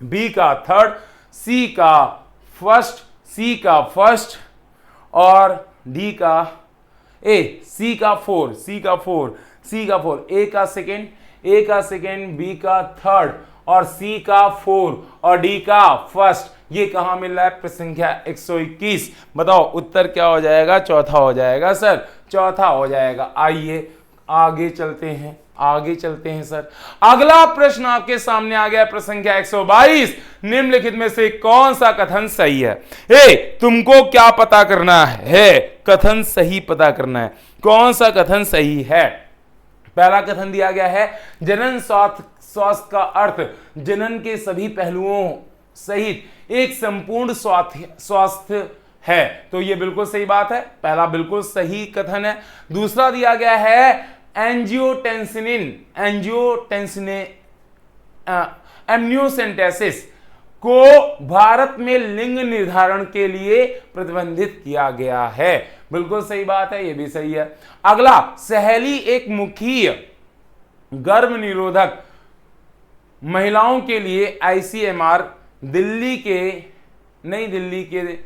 बी का थर्ड, सी का फर्स्ट और डी का सी का फोर, ए का सेकेंड, बी का थर्ड और सी का 4 और डी का फर्स्ट। ये कहां मिल रहा है? प्रश्न संख्या 121। बताओ उत्तर क्या हो जाएगा? चौथा हो जाएगा सर, चौथा हो जाएगा। आइए आगे चलते हैं सर। अगला प्रश्न आपके सामने आ गया, प्रश्न संख्या 122। निम्नलिखित में से कौन सा कथन सही है? तुमको क्या पता करना है? कथन सही पता करना है। कौन सा कथन सही है? पहला कथन दिया गया है, जनन स्वास्थ्य का अर्थ जनन के सभी पहलुओं सहित एक संपूर्ण स्वास्थ्य है। तो ये बिल्कुल सही बात है, पहला बिल्कुल सही कथन है। दूसरा दिया गया है एम्नियोसेंटेसिस को भारत में लिंग निर्धारण के लिए प्रतिबंधित किया गया है। बिल्कुल सही बात है, ये भी सही है। अगला, सहेली एक मुखीय गर्भ निरोधक महिलाओं के लिए ICMR नई दिल्ली के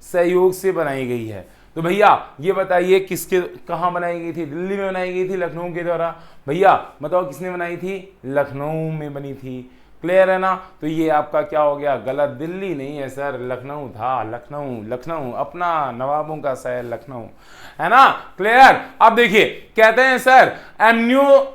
सहयोग से बनाई गई है। तो भैया ये बताइए किसके कहां बनाई गई थी? दिल्ली में बनाई गई थी, लखनऊ के द्वारा। भैया बताओ किसने बनाई थी? लखनऊ में बनी थी। क्लियर है ना? तो ये आपका क्या हो गया? गलत। दिल्ली नहीं है सर, लखनऊ था। लखनऊ अपना नवाबों का शहर लखनऊ, है ना? क्लियर? अब देखिए कहते हैं सर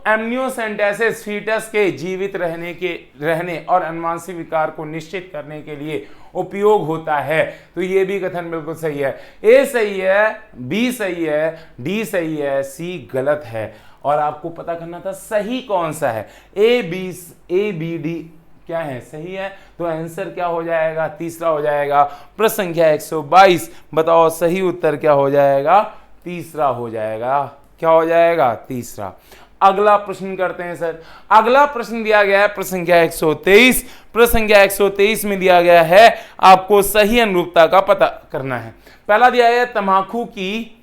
एम्नियोसेंटेसिस फीटस के जीवित रहने और अनुवांशिक विकार को निश्चित करने के लिए उपयोग होता है। तो ये भी कथन बिल्कुल सही है। ए सही है, बी सही है, डी सही है, सी गलत है। और आपको पता करना था सही कौन सा है। ए बी डी क्या है? सही है। तो आंसर क्या हो जाएगा? तीसरा हो जाएगा। प्रश्न संख्या 122। बताओ सही उत्तर क्या हो जाएगा? तीसरा हो जाएगा। क्या हो जाएगा? तीसरा। अगला प्रश्न करते हैं सर। अगला प्रश्न दिया गया है प्रश्न संख्या 123। प्रश्न संख्या 123 में दिया गया है आपको सही अनुरूपता का पता करना है। पहला दिया है तंबाकू की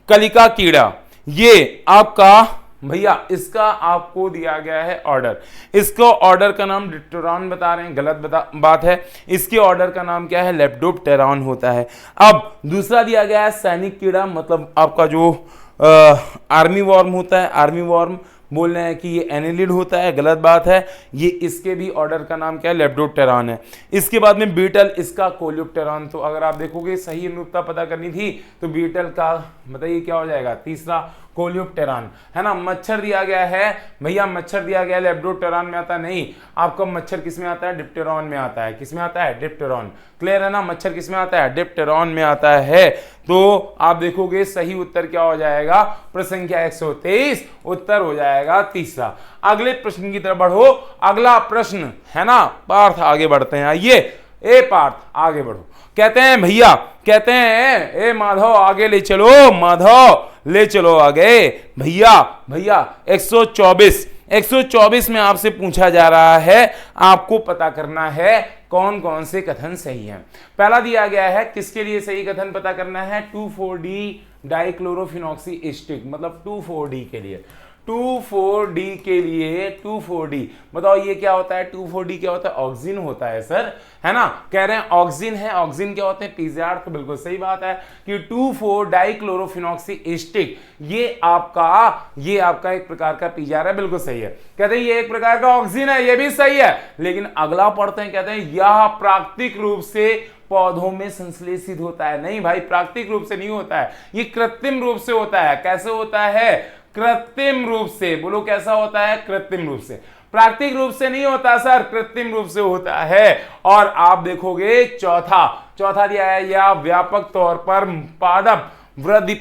कलिका कीड़ा। ये आपका भैया इसका आपको दिया गया है ऑर्डर। इसको ऑर्डर का नाम डिप्टेरॉन बता रहे हैं, गलत बात है। इसके ऑर्डर का नाम क्या है? लेप्टोप्टेरॉन होता है। अब दूसरा दिया गया है सैनिक कीड़ा, मतलब आपका जो आर्मी वॉर्म होता है। आर्मी वॉर्म बोल रहे हैं कि ये एनेलिड होता है, गलत बात है। ये इसके भी ऑर्डर का नाम क्या है? लेप्टोप्टेरॉन है। इसके बाद में बीटल, इसका कोलियोप्टेरॉन। तो अगर आप देखोगे सही अनुरूपता पता करनी थी तो बीटल का बताइए क्या हो जाएगा? तीसरा कोलियोप्टेरॉन, है ना? मच्छर दिया गया है भैया, मच्छर दिया गया है लेप्टोप्टेरॉन में आता नहीं। आपका मच्छर किस में आता है? डिप्टेरॉन में आता है। किस में आता है? डिप्टेरॉन। क्लियर है ना? मच्छर किस में आता है? डिप्टेरॉन में आता है। तो आप देखोगे सही उत्तर क्या हो जाएगा? प्रश्न संख्या 123 उत्तर हो जाएगा तीसरा। अगले प्रश्न की तरफ बढ़ो। अगला प्रश्न है ना पार्थ, आगे बढ़ते हैं। आइए ए पार्थ आगे बढ़ो। कहते हैं भैया, कहते हैं ए माधव आगे ले चलो, माधव ले चलो आगे। भैया भैया 124 में आपसे पूछा जा रहा है, आपको पता करना है कौन कौन से कथन सही हैं। पहला दिया गया है, किसके लिए सही कथन पता करना है, 2,4-D डाइक्लोरोफिनॉक्सी एस्टिक, मतलब 2,4-D के लिए, 2,4-D के लिए 2,4-D बताओ ये क्या होता है। 2,4-D क्या होता है, ऑक्सीजन होता है सर, है ना। कह रहे हैं ऑक्सीजन है, ऑक्सीजन क्या होते हैं, पीजीआर, तो बिल्कुल सही बात है कि 2,4-डाइक्लोरोफिनॉक्सी एस्टिक ये आपका एक प्रकार का पीजीआर है, बिल्कुल सही है। कहते हैं ये एक प्रकार का ऑक्सीजन है, ये भी सही है। लेकिन अगला पढ़ते हैं, कहते हैं यह प्राकृतिक रूप से पौधों में संश्लेषित होता है। नहीं भाई, प्राकृतिक रूप से नहीं होता है, ये कृत्रिम रूप से होता है। कैसे होता है, कृत्रिम रूप से। बोलो कैसा होता है, कृत्रिम रूप से। प्राकृतिक रूप से नहीं होता सर, कृत्रिम रूप से होता है। और आप देखोगे चौथा दिया है, यह व्यापक तौर पर पादप वृद्धि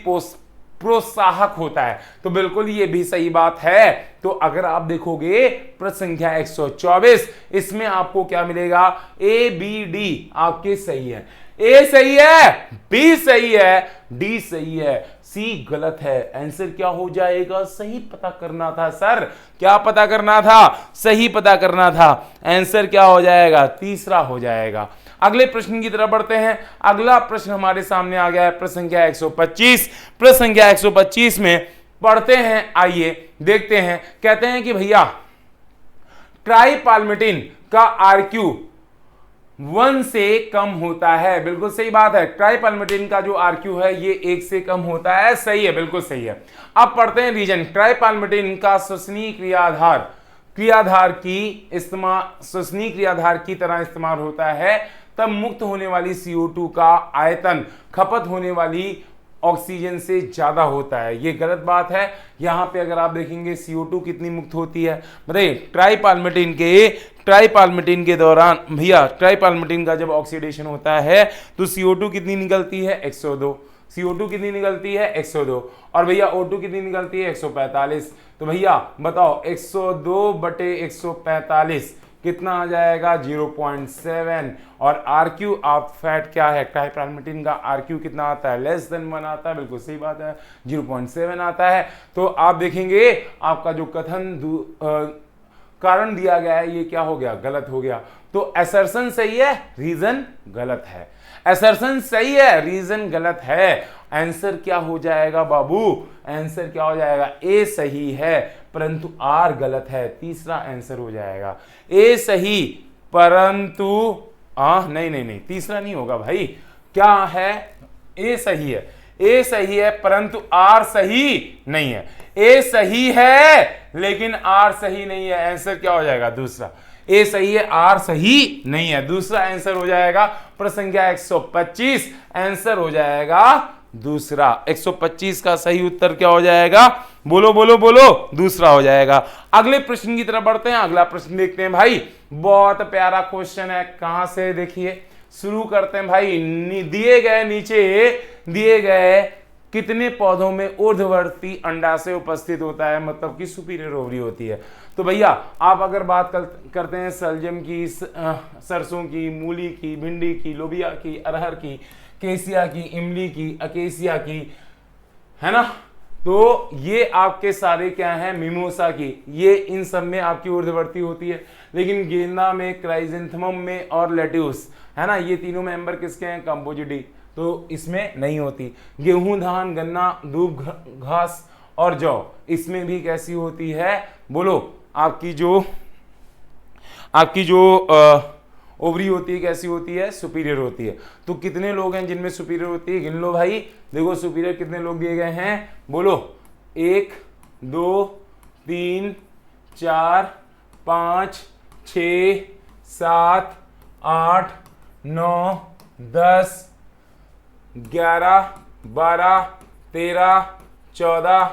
प्रोत्साहक होता है, तो बिल्कुल ये भी सही बात है। तो अगर आप देखोगे प्रश्न संख्या 124, इसमें आपको क्या मिलेगा, ए बी डी आपके सही है। ए सही है, बी सही है, डी सही है, सी गलत है। आंसर क्या हो जाएगा, सही पता करना था सर, क्या पता करना था, सही पता करना था। आंसर क्या हो जाएगा, तीसरा हो जाएगा। अगले प्रश्न की तरफ बढ़ते हैं। अगला प्रश्न हमारे सामने आ गया है, प्रश्न संख्या 125। प्रश्न संख्या 125 में पढ़ते हैं, आइए देखते हैं। कहते हैं कि भैया ट्राइपाल्मिटिन का आरक्यू 1 से कम होता है, बिल्कुल सही बात है। ट्राइपाल्मिटिन का जो आरक्यू है ये 1 से कम होता है, सही है, बिल्कुल सही है। अब पढ़ते हैं रीजन। ट्राइपाल्मिटिन का श्वसनीय क्रियाधार की तरह इस्तेमाल होता है, तब मुक्त होने वाली CO2 का आयतन खपत होने वाली ऑक्सीजन से ज्यादा होता है। ये गलत बात है। यहां पे अगर आप देखेंगे CO2 कितनी मुक्त होती है, बताइए। ट्राइपाल्मिटिन के दौरान भैया, ट्राइपाल्मिटिन का जब ऑक्सीडेशन होता है तो CO2 कितनी निकलती है, 102। CO2 कितनी निकलती है, 102। और भैया O2 कितनी निकलती है, 145। तो भैया बताओ 102/145 कितना आ जाएगा, 0.7। और आरक्यू ऑफ फैट क्या है, ट्राइपाल्मिटिन का आरक्यू कितना आता है, लेस देन 1 आता है, बिल्कुल सही बात है, 0.7 आता है। तो आप देखेंगे आपका जो कथन कारण दिया गया है ये क्या हो गया, गलत हो गया। तो असर्शन सही है, रीजन गलत है। असर्शन सही है, रीजन गलत है। आंसर क्या हो जाएगा बाबू, आंसर क्या हो जाएगा, ए सही है परंतु आर गलत है, तीसरा आंसर हो जाएगा। ए सही परंतु नहीं, तीसरा नहीं होगा भाई, क्या है, ए सही है, ए सही है परंतु आर सही नहीं है। ए सही है लेकिन आर सही नहीं है, आंसर क्या हो जाएगा, दूसरा। ए सही है, आर सही नहीं है, दूसरा आंसर हो जाएगा। प्रश्न संख्या 125 आंसर हो जाएगा दूसरा। 125 का सही उत्तर क्या हो जाएगा, बोलो बोलो बोलो, दूसरा हो जाएगा। अगले प्रश्न की तरफ बढ़ते हैं। अगला प्रश्न देखते हैं भाई, बहुत प्यारा क्वेश्चन है। कहां से देखिए, शुरू करते हैं भाई। दिए गए नीचे दिए गए कितने पौधों में ऊर्ध्ववर्ती अंडाशय उपस्थित होता है, मतलब कि सुपीरियर ओवरी होती है। तो भैया आप अगर बात करते हैं सलजम की, सरसों की, मूली की, भिंडी की, लोबिया की, अरहर की, केसिया की, इमली की, अकेसिया की, है ना, तो ये आपके सारे क्या हैं, मिमोसा की, ये इन सब में आपकी ऊर्ध्ववर्ती होती है। लेकिन गेंदा में, क्राइजेंथेमम में और लेट्यूस, है ना, ये तीनों मेंबर किसके हैं, कंपोजिटी, तो इसमें नहीं होती। गेहूं, धान, गन्ना, दूब घास और जौ, इसमें भी कैसी होती है, बोलो, आपकी जो ओवरी होती है कैसी होती है, सुपीरियर होती है। तो कितने लोग हैं जिनमें सुपीरियर होती है, गिन लो भाई। देखो सुपीरियर कितने लोग दिए गए हैं, बोलो, 1 2 3 4 5 6 7 8 9 10 11 12 13 14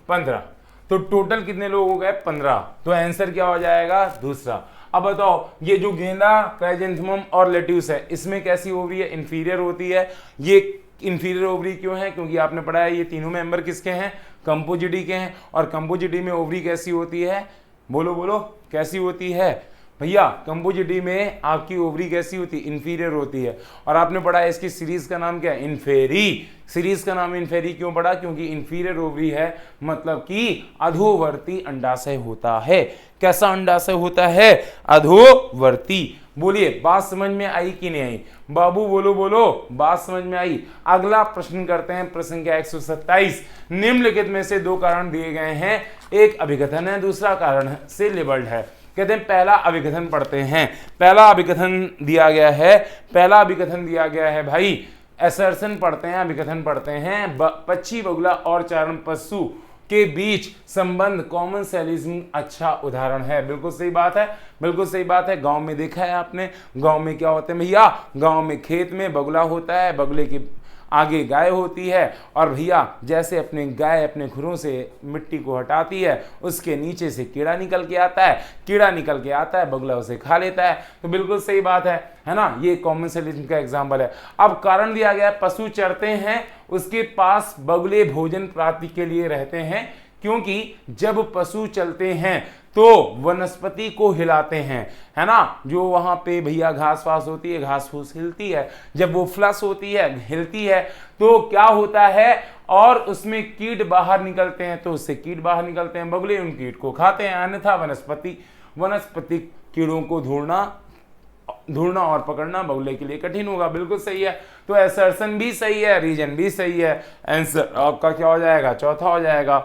15। तो टोटल कितने लोग हो गए, 15। तो आंसर क्या हो जाएगा, दूसरा। अब बताओ, ये जो गेंदा, क्राइजेंथेमम और लेट्यूस है, इसमें कैसी ओवरी है, इंफीरियर होती है। ये इंफीरियर ओवरी क्यों है, क्योंकि आपने पढ़ा है ये तीनों मेंबर किसके हैं, कंपोजिटी के हैं। और कंपोजिटी में ओवरी कैसी होती है, बोलो बोलो, कैसी होती है, भैया कंपोजिटी में आपकी ओवरी कैसी होती है, इंफीरियर होती है। और आपने पढ़ा है इसकी सीरीज का नाम क्या है, इन्फेरी। सीरीज का नाम इन्फेरी क्यों पड़ा, क्योंकि इंफीरियर ओवरी है, मतलब कि अधोवर्ती अंडाशय होता है। कैसा अंडाशय होता है, अधोवर्ती। बोलिए बात समझ में आई कि नहीं आई, बाबू बोलो बोलो, बात समझ में आई। अगला प्रश्न करते हैं, प्रश्न संख्या 127। निम्नलिखित में से दो कारण दिए गए हैं, एक अभिकथन है, दूसरा कारण से लेबल्ड है। कहते हैं पहला अभिकथन पढ़ते हैं। पहला अभिकथन दिया गया है, पहला अभिकथन दिया गया है भाई, असर्शन पढ़ते हैं, अभिकथन पढ़ते हैं। पक्षी बगुला और चारण पशु के बीच संबंध कॉमन सेलिज्म अच्छा उदाहरण है। बिल्कुल सही बात है, बिल्कुल सही बात है। गांव में देखा है आपने, गांव में क्या होते हैं भैया, गांव में खेत में बगुला होता है, बगुले की आगे गाय होती है, और भैया जैसे अपने गाय अपने खुरों से मिट्टी को हटाती है, उसके नीचे से कीड़ा निकल के आता है, कीड़ा निकल के आता है, बगुला उसे खा लेता है। तो बिल्कुल सही बात है ना, ये कॉमन सेलिज्म का एग्जाम्पल है। अब कारण दिया गया है, पशु चरते हैं, उसके पास बगुले भोजन प्राप्ति के लिए रहते हैं, क्योंकि जब पशु चलते हैं तो वनस्पति को हिलाते हैं, है ना, जो वहां पे भैया घास फास होती है, घास फूस हिलती है, जब वो फ्लश होती है, हिलती है, तो क्या होता है, और उसमें कीट बाहर निकलते हैं, तो उससे कीट बाहर निकलते हैं, बगुले उन कीट को खाते हैं, अन्यथा वनस्पति कीड़ों को ढूंढना और पकड़ना बगुले के लिए कठिन होगा। बिल्कुल सही है। तो असर्शन भी सही है, रीजन भी सही है, आंसर आपका क्या हो जाएगा, चौथा हो जाएगा।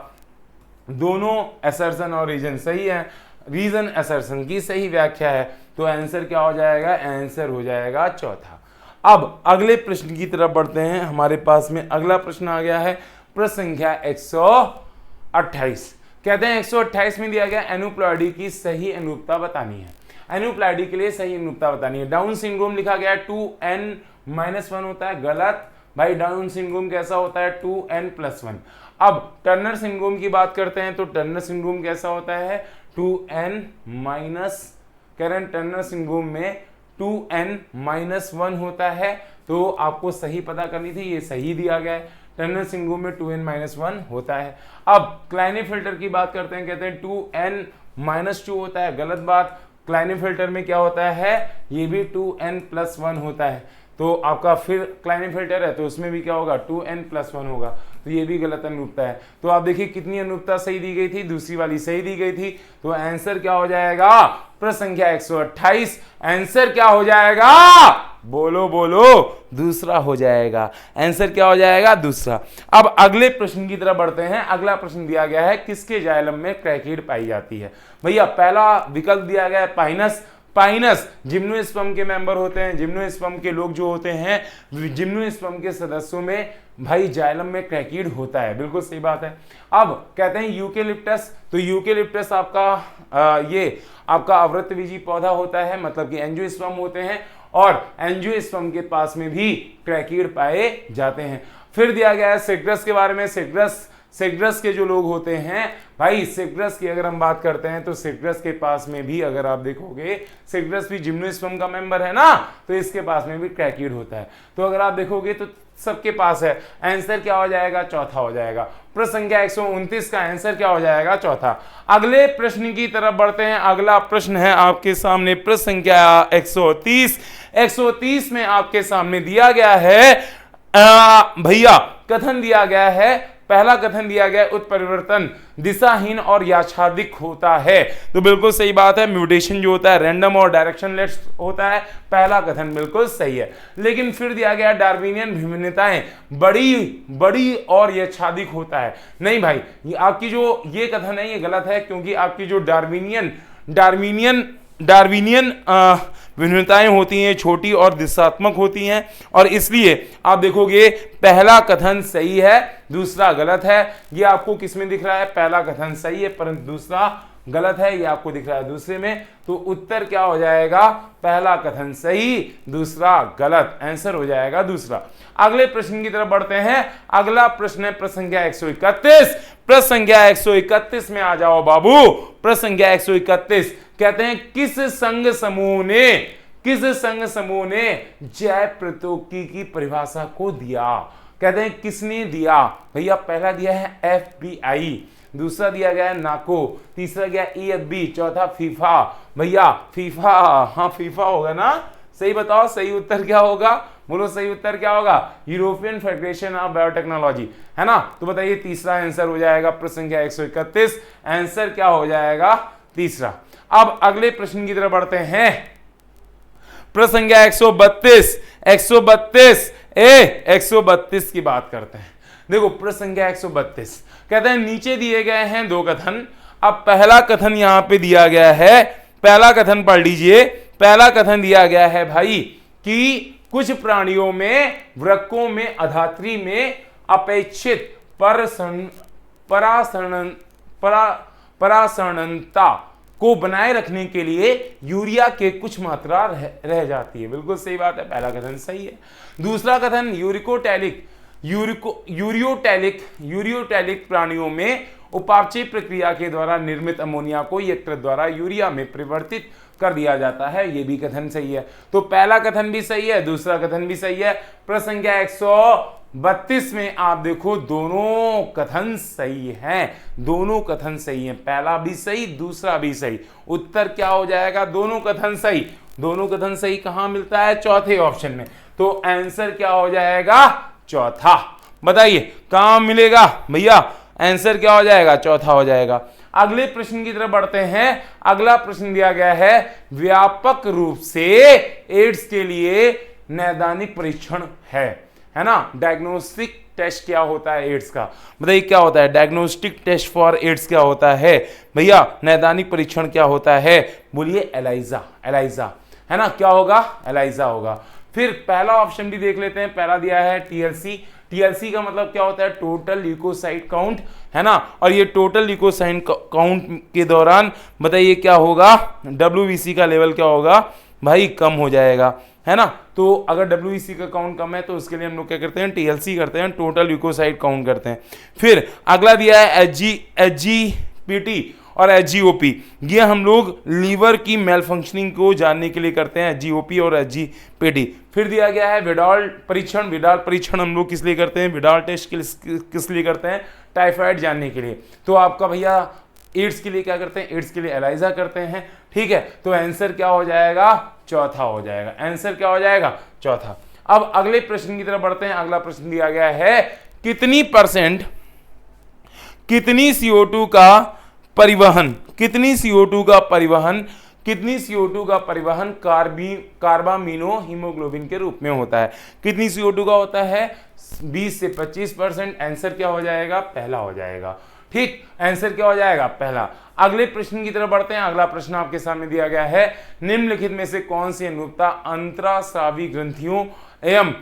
दोनों असर्शन और रीजन सही है, रीजन असर्शन की सही व्याख्या है, तो आंसर क्या हो जाएगा, आंसर हो जाएगा चौथा। अब अगले प्रश्न की तरफ बढ़ते हैं। हमारे पास में अगला प्रश्न आ गया है, प्रश्न संख्या 128। कहते हैं 128 में दिया गया एनुप्लॉइडी की सही अनुरूपता बतानी है। एनुप्लॉइडी के लिए सही अनुरूपता बतानी है। डाउन सिंड्रोम लिखा गया 2n-1 होता है, गलत भाई। डाउन सिंड्रोम कैसा होता है, 2n+1। अब टर्नर सिंड्रोम की बात करते हैं, तो टर्नर सिंड्रोम कैसा होता है, 2n- करेंट टर्नर सिंड्रोम में 2n-1 होता है। तो आपको सही पता करनी थी, ये सही दिया गया है, टर्नर सिंड्रोम में 2n-1 होता है। अब क्लाइनेफिल्टर की बात करते हैं, कहते हैं 2n-2 होता है, गलत बात। क्लाइनेफिल्टर में क्या होता है, ये भी 2n+1 होता है। तो आपका फिर क्लाइनेफिल्टर है, तो उसमें भी क्या होगा, 2n+1 होगा, तो ये भी गलत अनुरूपता है। तो आप देखिए कितनी अनुरूपता सही दी गई थी, दूसरी वाली सही दी गई थी, तो आंसर क्या हो जाएगा, प्रश्न संख्या 128, आंसर क्या हो जाएगा, बोलो बोलो, दूसरा हो जाएगा। आंसर क्या हो जाएगा, दूसरा। अब अगले प्रश्न की तरफ बढ़ते हैं। अगला प्रश्न दिया गया है, किसके जाइलम में क्रैकिड पाई जाती है। भैया पहला विकल्प दिया गया है पाइनस। पाइनस जिम्नोस्पर्म के मेंबर होते हैं, जिम्नोस्पर्म के लोग जो होते हैं, जिम्नोस्पर्म के सदस्यों में भाई जाइलम में क्रैकिड होता है, बिल्कुल सही बात है। अब कहते हैं यूकेलिप्टस, तो यूकेलिप्टस आपका ये आपका आवृतबीजी पौधा होता है, मतलब कि एंजियोस्पर्म होते हैं, और एंजियोस्पर्म के पास में भी क्रैकिड पाए जाते हैं। फिर दिया गया है सिट्रस के बारे में। सिट्रस के जो लोग होते हैं भाई, सिट्रस की अगर हम बात करते हैं, तो सिट्रस के पास में भी अगर आप देखोगे, सिट्रस भी जिम्नोस्पर्म का मेंबर है ना, तो इसके पास में भी क्रैकिड होता है। तो अगर आप देखोगे तो सबके पास है। आंसर क्या हो जाएगा, चौथा हो जाएगा। प्रश्न संख्या 129 का आंसर क्या हो जाएगा, चौथा। अगले प्रश्न की तरफ बढ़ते हैं। अगला प्रश्न है आपके सामने प्रश्न संख्या 130। 130 में आपके सामने दिया गया है भैया कथन दिया गया है, पहला कथन दिया गया उत्परिवर्तन दिशाहीन और याच्छादिक होता है। तो बिल्कुल सही बात है, म्यूटेशन जो होता है रैंडम और डायरेक्शनलेस होता है, पहला कथन बिल्कुल सही है। लेकिन फिर दिया गया डार्विनियन विभिन्नताएं बड़ी और याच्छादिक होता है। नहीं भाई, ये आपकी जो ये कथन है ये गलत है, क्योंकि आपकी जो डार्विनियन विभिन्नताएं होती हैं छोटी और दिशात्मक होती हैं, और इसलिए आप देखोगे पहला कथन सही है, दूसरा गलत है। ये आपको किसमें दिख रहा है, पहला कथन सही है परंतु दूसरा गलत है, ये आपको दिख रहा है दूसरे में। तो उत्तर क्या हो जाएगा, पहला कथन सही, दूसरा गलत। आंसर हो जाएगा दूसरा। अगले प्रश्न की तरफ बढ़ते हैं। अगला प्रश्न है प्रश्न संख्या 131। प्रश्न संख्या 131 में आ जाओ बाबू। प्रश्न संख्या 131 कहते हैं किस संघ समूह ने जैव प्रौद्योगिकी की परिभाषा को दिया। कहते हैं किसने दिया, भैया पहला दिया है FBI, दूसरा दिया गया है नाको, तीसरा गया EFB, चौथा फीफा। भैया फीफा, हाँ फीफा होगा ना, सही बताओ सही उत्तर क्या होगा, बोलो सही उत्तर क्या होगा, यूरोपियन फेडरेशन ऑफ बायोटेक्नोलॉजी, है ना। तो बताइए तीसरा आंसर हो जाएगा प्रश्न संख्या 131, आंसर क्या हो जाएगा तीसरा। अब अगले प्रश्न की तरफ बढ़ते हैं, प्रश्न संख्या 132, 132 की बात करते हैं। देखो प्रश्न संख्या 132 कहते हैं नीचे दिए गए हैं दो कथन। अब पहला कथन यहां पे दिया गया है, पहला कथन पढ़ लीजिए। पहला कथन दिया गया है भाई कि कुछ प्राणियों में वृक्कों में अधात्री में अपेक्षित परासरणता को बनाए रखने के लिए यूरिया के कुछ मात्रा रह जाती है। बिल्कुल सही बात है, पहला कथन सही है। दूसरा कथन यूरियोटैलिक प्राणियों में उपापचय प्रक्रिया के द्वारा निर्मित अमोनिया को यकृत द्वारा यूरिया में परिवर्तित कर दिया जाता है, यह भी कथन सही है। तो पहला कथन भी सही है, दूसरा कथन भी सही है। प्रश्न संख्या 132 में आप देखो दोनों कथन सही हैं, दोनों कथन सही हैं, पहला भी सही दूसरा भी सही। उत्तर क्या हो जाएगा, दोनों कथन सही। दोनों कथन सही कहां मिलता है, चौथे ऑप्शन में। तो आंसर क्या हो जाएगा, चौथा। बताइए कहां मिलेगा भैया, आंसर क्या हो जाएगा, चौथा हो जाएगा। अगले प्रश्न की तरफ बढ़ते हैं। अगला प्रश्न दिया गया है व्यापक रूप से एड्स के लिए नैदानिक परीक्षण है ना। डायग्नोस्टिक टेस्ट क्या होता है एड्स का, बताइए क्या होता है, डायग्नोस्टिक टेस्ट फॉर एड्स क्या होता है भैया, नैदानिक परीक्षण क्या होता है, बोलिए एलाइजा, है ना। क्या होगा, एलाइजा होगा। फिर पहला ऑप्शन भी देख लेते हैं, पहला दिया है टीएलसी का मतलब क्या होता है, टोटल ल्यूकोसाइट काउंट, है ना। और ये टोटल ल्यूकोसाइट काउंट के दौरान बताइए क्या होगा, डब्ल्यूबीसी का लेवल क्या होगा भाई, कम हो जाएगा, है ना। तो अगर डब्ल्यूबीसी का काउंट कम है तो उसके लिए हम लोग क्या करते हैं, टीएलसी करते हैं, टोटल ल्यूकोसाइट काउंट करते हैं। फिर अगला दिया है एचजीपीटी और एचजीओपी, ये हम लोग लीवर की मेल फंक्शनिंग को जानने के लिए करते हैं, एचजीओपी और एचजीपीटी। फिर दिया गया है विडाल परीक्षण हम लोग किस लिए करते हैं, विडाल टेस्ट किस लिए करते हैं, टाइफाइड जानने के लिए। तो आपका भैया एड्स के लिए क्या करते हैं, एड्स के लिए एलाइजा करते हैं, ठीक है। तो आंसर क्या हो जाएगा, चौथा हो जाएगा, आंसर क्या हो जाएगा, चौथा। अब अगले प्रश्न की तरफ बढ़ते हैं। अगला प्रश्न दिया गया है कितनी CO2 का परिवहन कार्बामिनो हीमोग्लोबिन के रूप में होता है। कितनी CO2 का होता है, 20 से 25%। आंसर क्या हो जाएगा, पहला हो जाएगा, ठीक। आंसर क्या हो जाएगा, पहला। अगले प्रश्न की तरफ बढ़ते हैं। अगला प्रश्न आपके सामने दिया गया है निम्नलिखित में से कौन सी अनुरूपता अंतरास्रावी ग्रंथियों एवं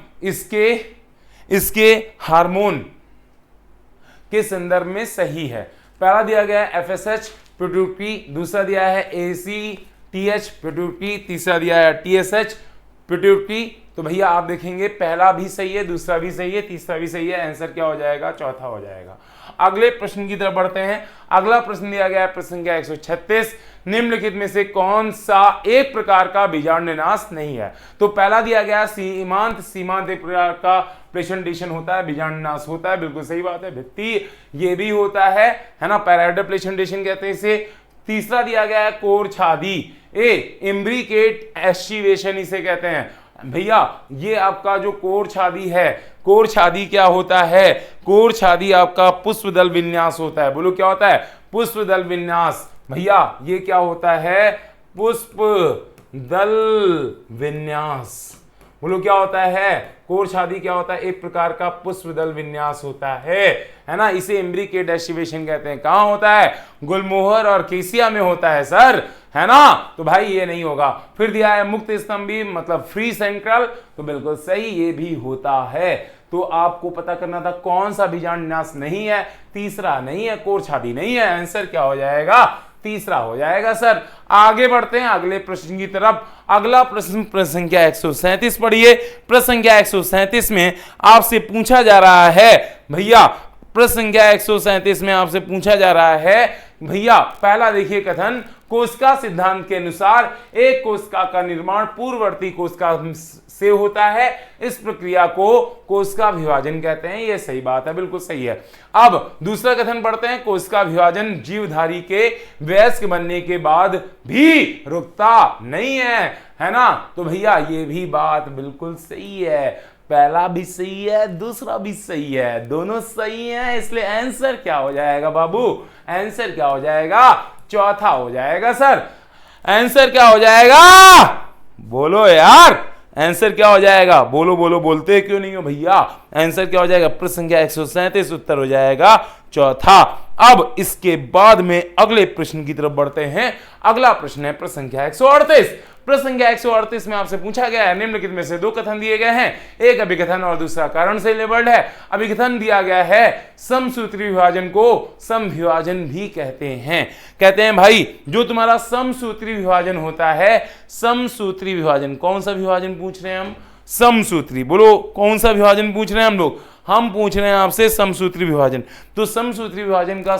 इसके हार्मोन के संदर्भ में सही है। पहला दिया गया है FSH पिट्यूटरी, दूसरा दिया है ACTH पिट्यूटरी, तीसरा दिया है TSH पिट्यूटरी। तो भैया आप देखेंगे पहला भी सही है, दूसरा भी सही है, तीसरा भी सही है, आंसर क्या हो जाएगा, चौथा हो जाएगा। अगले प्रश्न की तरफ बढ़ते हैं। अगला प्रश्न दिया गया है प्रश्न संख्या 136, निम्नलिखित में से कौन सा एक प्रकार का बीजांडनाश नहीं है। तो पहला दिया गया सीमांत एक प्रकार का प्रेशनटेशन होता है, बीजांडनाश होता है, बिल्कुल सही बात है। भित्ति ये भी होता है ना, पैराइडल प्रेशनटेशन कहते हैं इसे। तीसरा दिया गया है कोर छादी, इम्ब्रिकेट एस्टिवेशन इसे कहते हैं। भैया ये आपका जो कोर छादी है, कोर छादी क्या होता है, कोर छादी आपका पुष्पदल विन्यास होता है। बोलो क्या होता है, पुष्पदल विन्यास। भैया ये क्या होता है, पुष्पदल विन्यास। बोलो क्या होता है, कोर छादी क्या होता है, एक प्रकार का पुष्पदल विन्यास होता है ना। इसे इम्ब्रिकेट एस्टिवेशन कहते हैं। कहां होता है, गुलमोहर और केसिया में होता है सर, है ना। तो भाई ये नहीं होगा। फिर दिया है मुक्त स्तंभी मतलब फ्री सेंट्रल, तो बिल्कुल सही ये भी होता है। तो आपको पता करना था कौन सा बीजांडनाश नहीं है, तीसरा नहीं है, कोर छादी नहीं है, आंसर क्या हो जाएगा, तीसरा हो जाएगा सर। आगे बढ़ते हैं अगले प्रश्न की तरफ। अगला प्रश्न प्रश्न संख्या 137 पढ़िए। प्रश्न संख्या 137 में आपसे पूछा जा रहा है भैया, प्रश्न संख्या 137 में आपसे पूछा जा रहा है भैया पहला देखिए कथन, कोशिका सिद्धांत के अनुसार एक कोशिका का निर्माण पूर्ववर्ती कोशिका से होता है, इस प्रक्रिया को कोशिका विभाजन कहते हैं। यह सही बात है, बिल्कुल सही है। अब दूसरा कथन पढ़ते हैं, कोशिका विभाजन जीवधारी के वयस्क बनने के बाद भी रुकता नहीं है ना। तो भैया ये भी बात बिल्कुल सही है, पहला भी सही है, दूसरा भी सही है, दोनों सही है, इसलिए आंसर क्या हो जाएगा बाबू, आंसर क्या हो जाएगा, चौथा हो जाएगा सर। आंसर क्या हो जाएगा, बोलो यार, आंसर क्या हो जाएगा, बोलो बोलो, बोलते क्यों नहीं हो भैया। आंसर क्या हो जाएगा, प्रश्न संख्या 137, उत्तर हो जाएगा चौथा। अब इसके बाद में अगले प्रश्न की तरफ बढ़ते हैं। अगला प्रश्न है प्रश्न संख्या 138। प्रश्न संख्या 138 में आपसे पूछा गया है, निम्नलिखित में से दो कथन दिए गए हैं, एक अभिकथन और दूसरा कारण से लेबल्ड है। अभिकथन दिया गया है, समसूत्री विभाजन को समविभाजन भी कहते हैं। कहते हैं भाई जो तुम्हारा समसूत्री विभाजन होता है, समसूत्री विभाजन, कौन सा विभाजन पूछ रहे हैं हम, समसूत्री, बोलो कौन सा विभाजन पूछ रहे हैं हम लोग, हम पूछ रहे हैं आपसे समसूत्री विभाजन। तो समसूत्री विभाजन का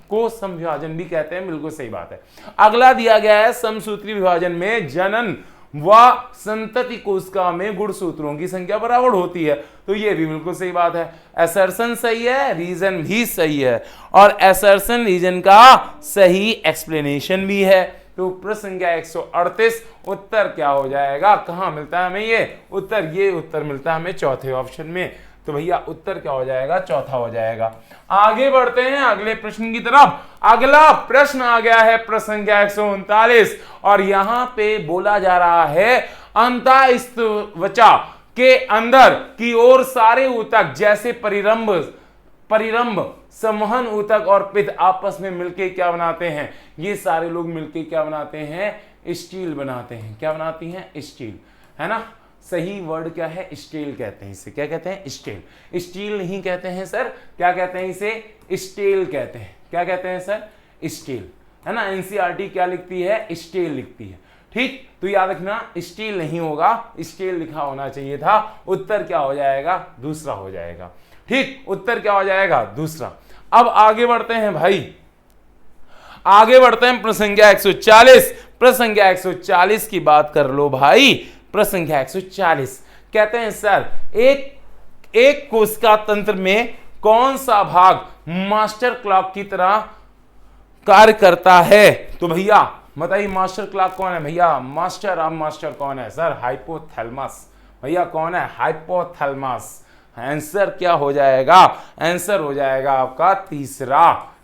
को समविभाजन भी कहते हैं, बिल्कुल सही बात है। अगला दिया गया है, समसूत्री विभाजन में जनन व संतति कोशिका में गुणसूत्रों की संख्या बराबर होती है। तो ये भी बिल्कुल सही बात है। असर्शन सही है, रीजन भी सही है, और असर्शन रीजन का सही एक्सप्लेनेशन भी है। तो प्रश्न संख्या 138 उत्तर क्या हो जाएगा, कहां मिलता है हमें ये उत्तर, ये उत्तर मिलता है हमें चौथे ऑप्शन में। तो भैया उत्तर क्या हो जाएगा, चौथा हो जाएगा। आगे बढ़ते हैं अगले प्रश्न की तरफ। अगला प्रश्न आ गया है प्रश्न संख्या 139, और यहां पे बोला जा रहा है अंतःस्त्वचा के अंदर की ओर सारे ऊतक जैसे परिरंभ, संवहन ऊतक और पित्त आपस में मिलके क्या बनाते हैं, ये सारे लोग मिलके क्या बनाते हैं, स्टील बनाते हैं। क्या बनाती हैं, स्टील, है ना। सही वर्ड क्या है, स्टील कहते हैं इसे। क्या कहते हैं, स्टील। स्टील नहीं कहते हैं सर, क्या कहते हैं इसे, स्टील कहते हैं। क्या कहते हैं सर, स्टील, है ना। एनसीईआरटी क्या लिखती है, स्टील लिखती है। ठीक, तो याद रखना स्टील नहीं होगा, स्टील लिखा होना चाहिए था। उत्तर क्या हो जाएगा, दूसरा हो जाएगा। ठीक, उत्तर क्या हो जाएगा, दूसरा। अब आगे बढ़ते हैं भाई, आगे बढ़ते हैं प्रश्न संख्या 140। प्रश्न संख्या 140 की बात कर लो भाई। प्रश्न संख्या 140 कहते हैं सर एक कोशिका तंत्र में कौन सा भाग मास्टर क्लॉक की तरह कार्य करता है। तो भैया बताइए मास्टर क्लॉक कौन है भैया, मास्टर ऑफ मास्टर कौन है सर, हाइपोथैलेमस। भैया कौन है, हाइपोथैलेमस। आंसर क्या हो जाएगा, आंसर हो जाएगा आपका तीसरा।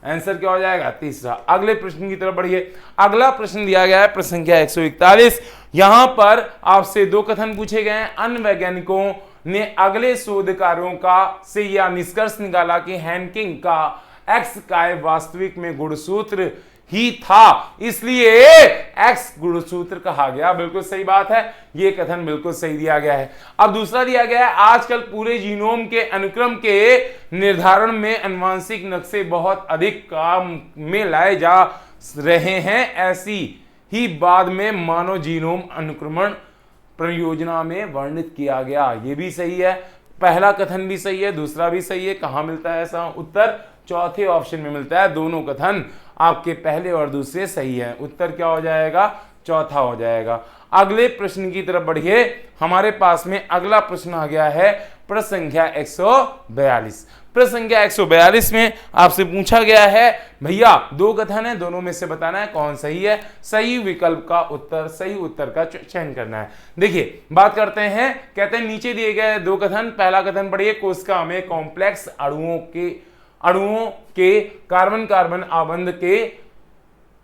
आंसर क्या हो जाएगा, तीसरा। अगले प्रश्न की तरफ बढ़िए। अगला प्रश्न दिया गया है प्रश्न संख्या 141। यहां पर आपसे दो कथन पूछे गए हैं। अन्य वैज्ञानिकों ने अगले शोध कार्यों का से यह निष्कर्ष निकाला कि हैंकिंग का एक्स काय वास्तविक में गुणसूत्र ही था, इसलिए एक्स गुणसूत्र कहा गया। बिल्कुल सही बात है, यह कथन बिल्कुल सही दिया गया है। अब दूसरा दिया गया है, आजकल पूरे जीनोम के अनुक्रम के निर्धारण में आनुवंशिक नक्शे बहुत अधिक काम में लाए जा रहे हैं, ऐसी ही बाद में मानव जीनोम अनुक्रमण परियोजना में वर्णित किया गया। ये भी सही है, पहला कथन भी सही है, दूसरा भी सही है। कहां मिलता है ऐसा उत्तर, चौथे ऑप्शन में मिलता है। दोनों कथन आपके पहले और दूसरे सही है। उत्तर क्या हो जाएगा, चौथा हो जाएगा। अगले प्रश्न की तरफ बढ़िए। हमारे पास में अगला प्रश्न आ गया है प्रश्न संख्या 142। प्रश्न संख्या 142 में आपसे पूछा गया है भैया दो कथन है, दोनों में से बताना है कौन सही है। सही विकल्प का उत्तर, सही उत्तर का चयन करना है। देखिए बात करते हैं, कहते हैं नीचे दिए गए दो कथन। पहला कथन पढ़िए, कोशिका में कॉम्प्लेक्स अणुओं के कार्बन कार्बन आबंध के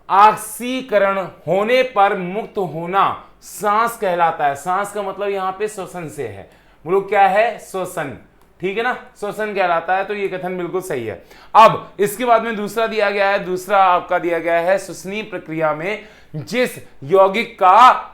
ऑक्सीकरण होने पर मुक्त होना सांस कहलाता है। सांस का मतलब यहां पे श्वसन से है, बोलो क्या है, श्वसन। ठीक है ना, श्वसन कहलाता है। तो ये कथन बिल्कुल सही है। अब इसके बाद में दूसरा दिया गया है, दूसरा आपका दिया गया है, श्वसनीय प्रक्रिया में जिस यौगिक का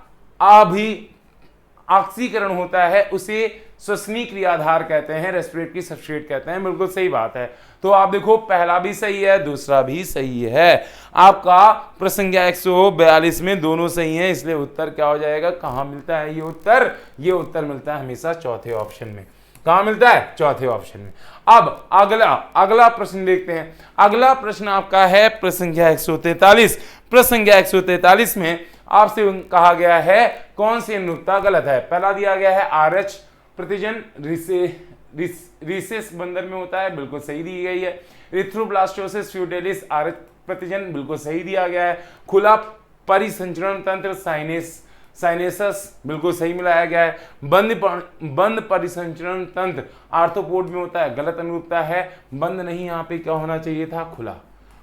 ऑक्सीकरण होता है उसे श्वसनीय क्रियाधार कहते हैं, रेस्पिरेटरी सब्सट्रेट कहते हैं। बिल्कुल सही बात है। तो आप देखो पहला भी सही है, दूसरा भी सही है। आपका प्रश्न संख्या 142 में दोनों सही हैं, इसलिए उत्तर क्या हो जाएगा, कहां मिलता है ये उत्तर, ये उत्तर मिलता है हमेशा चौथे ऑप्शन में। कहां मिलता है? चौथे ऑप्शन में। अब अगला प्रश्न देखते हैं। अगला प्रश्न आपका है प्रश्न संख्या 143। प्रश्न संख्या 143 में आपसे कहा गया है कौन सी अनुरूपता गलत है। पहला दिया गया है RH प्रतिजन रिसेस बंदर में होता है, बिल्कुल सही दी गई है। इरिथ्रोब्लास्टोसिस फ्यूटेलिस RH प्रतिजन, बिल्कुल सही दिया गया है। खुला परिसंचरण तंत्र साइनेसस, बिल्कुल सही मिलाया गया है। बंद परिसंचरण तंत्र आर्थ्रोपोड में होता है, गलत अनुरूपता है। बंद नहीं, यहाँ पे क्या होना चाहिए था? खुला।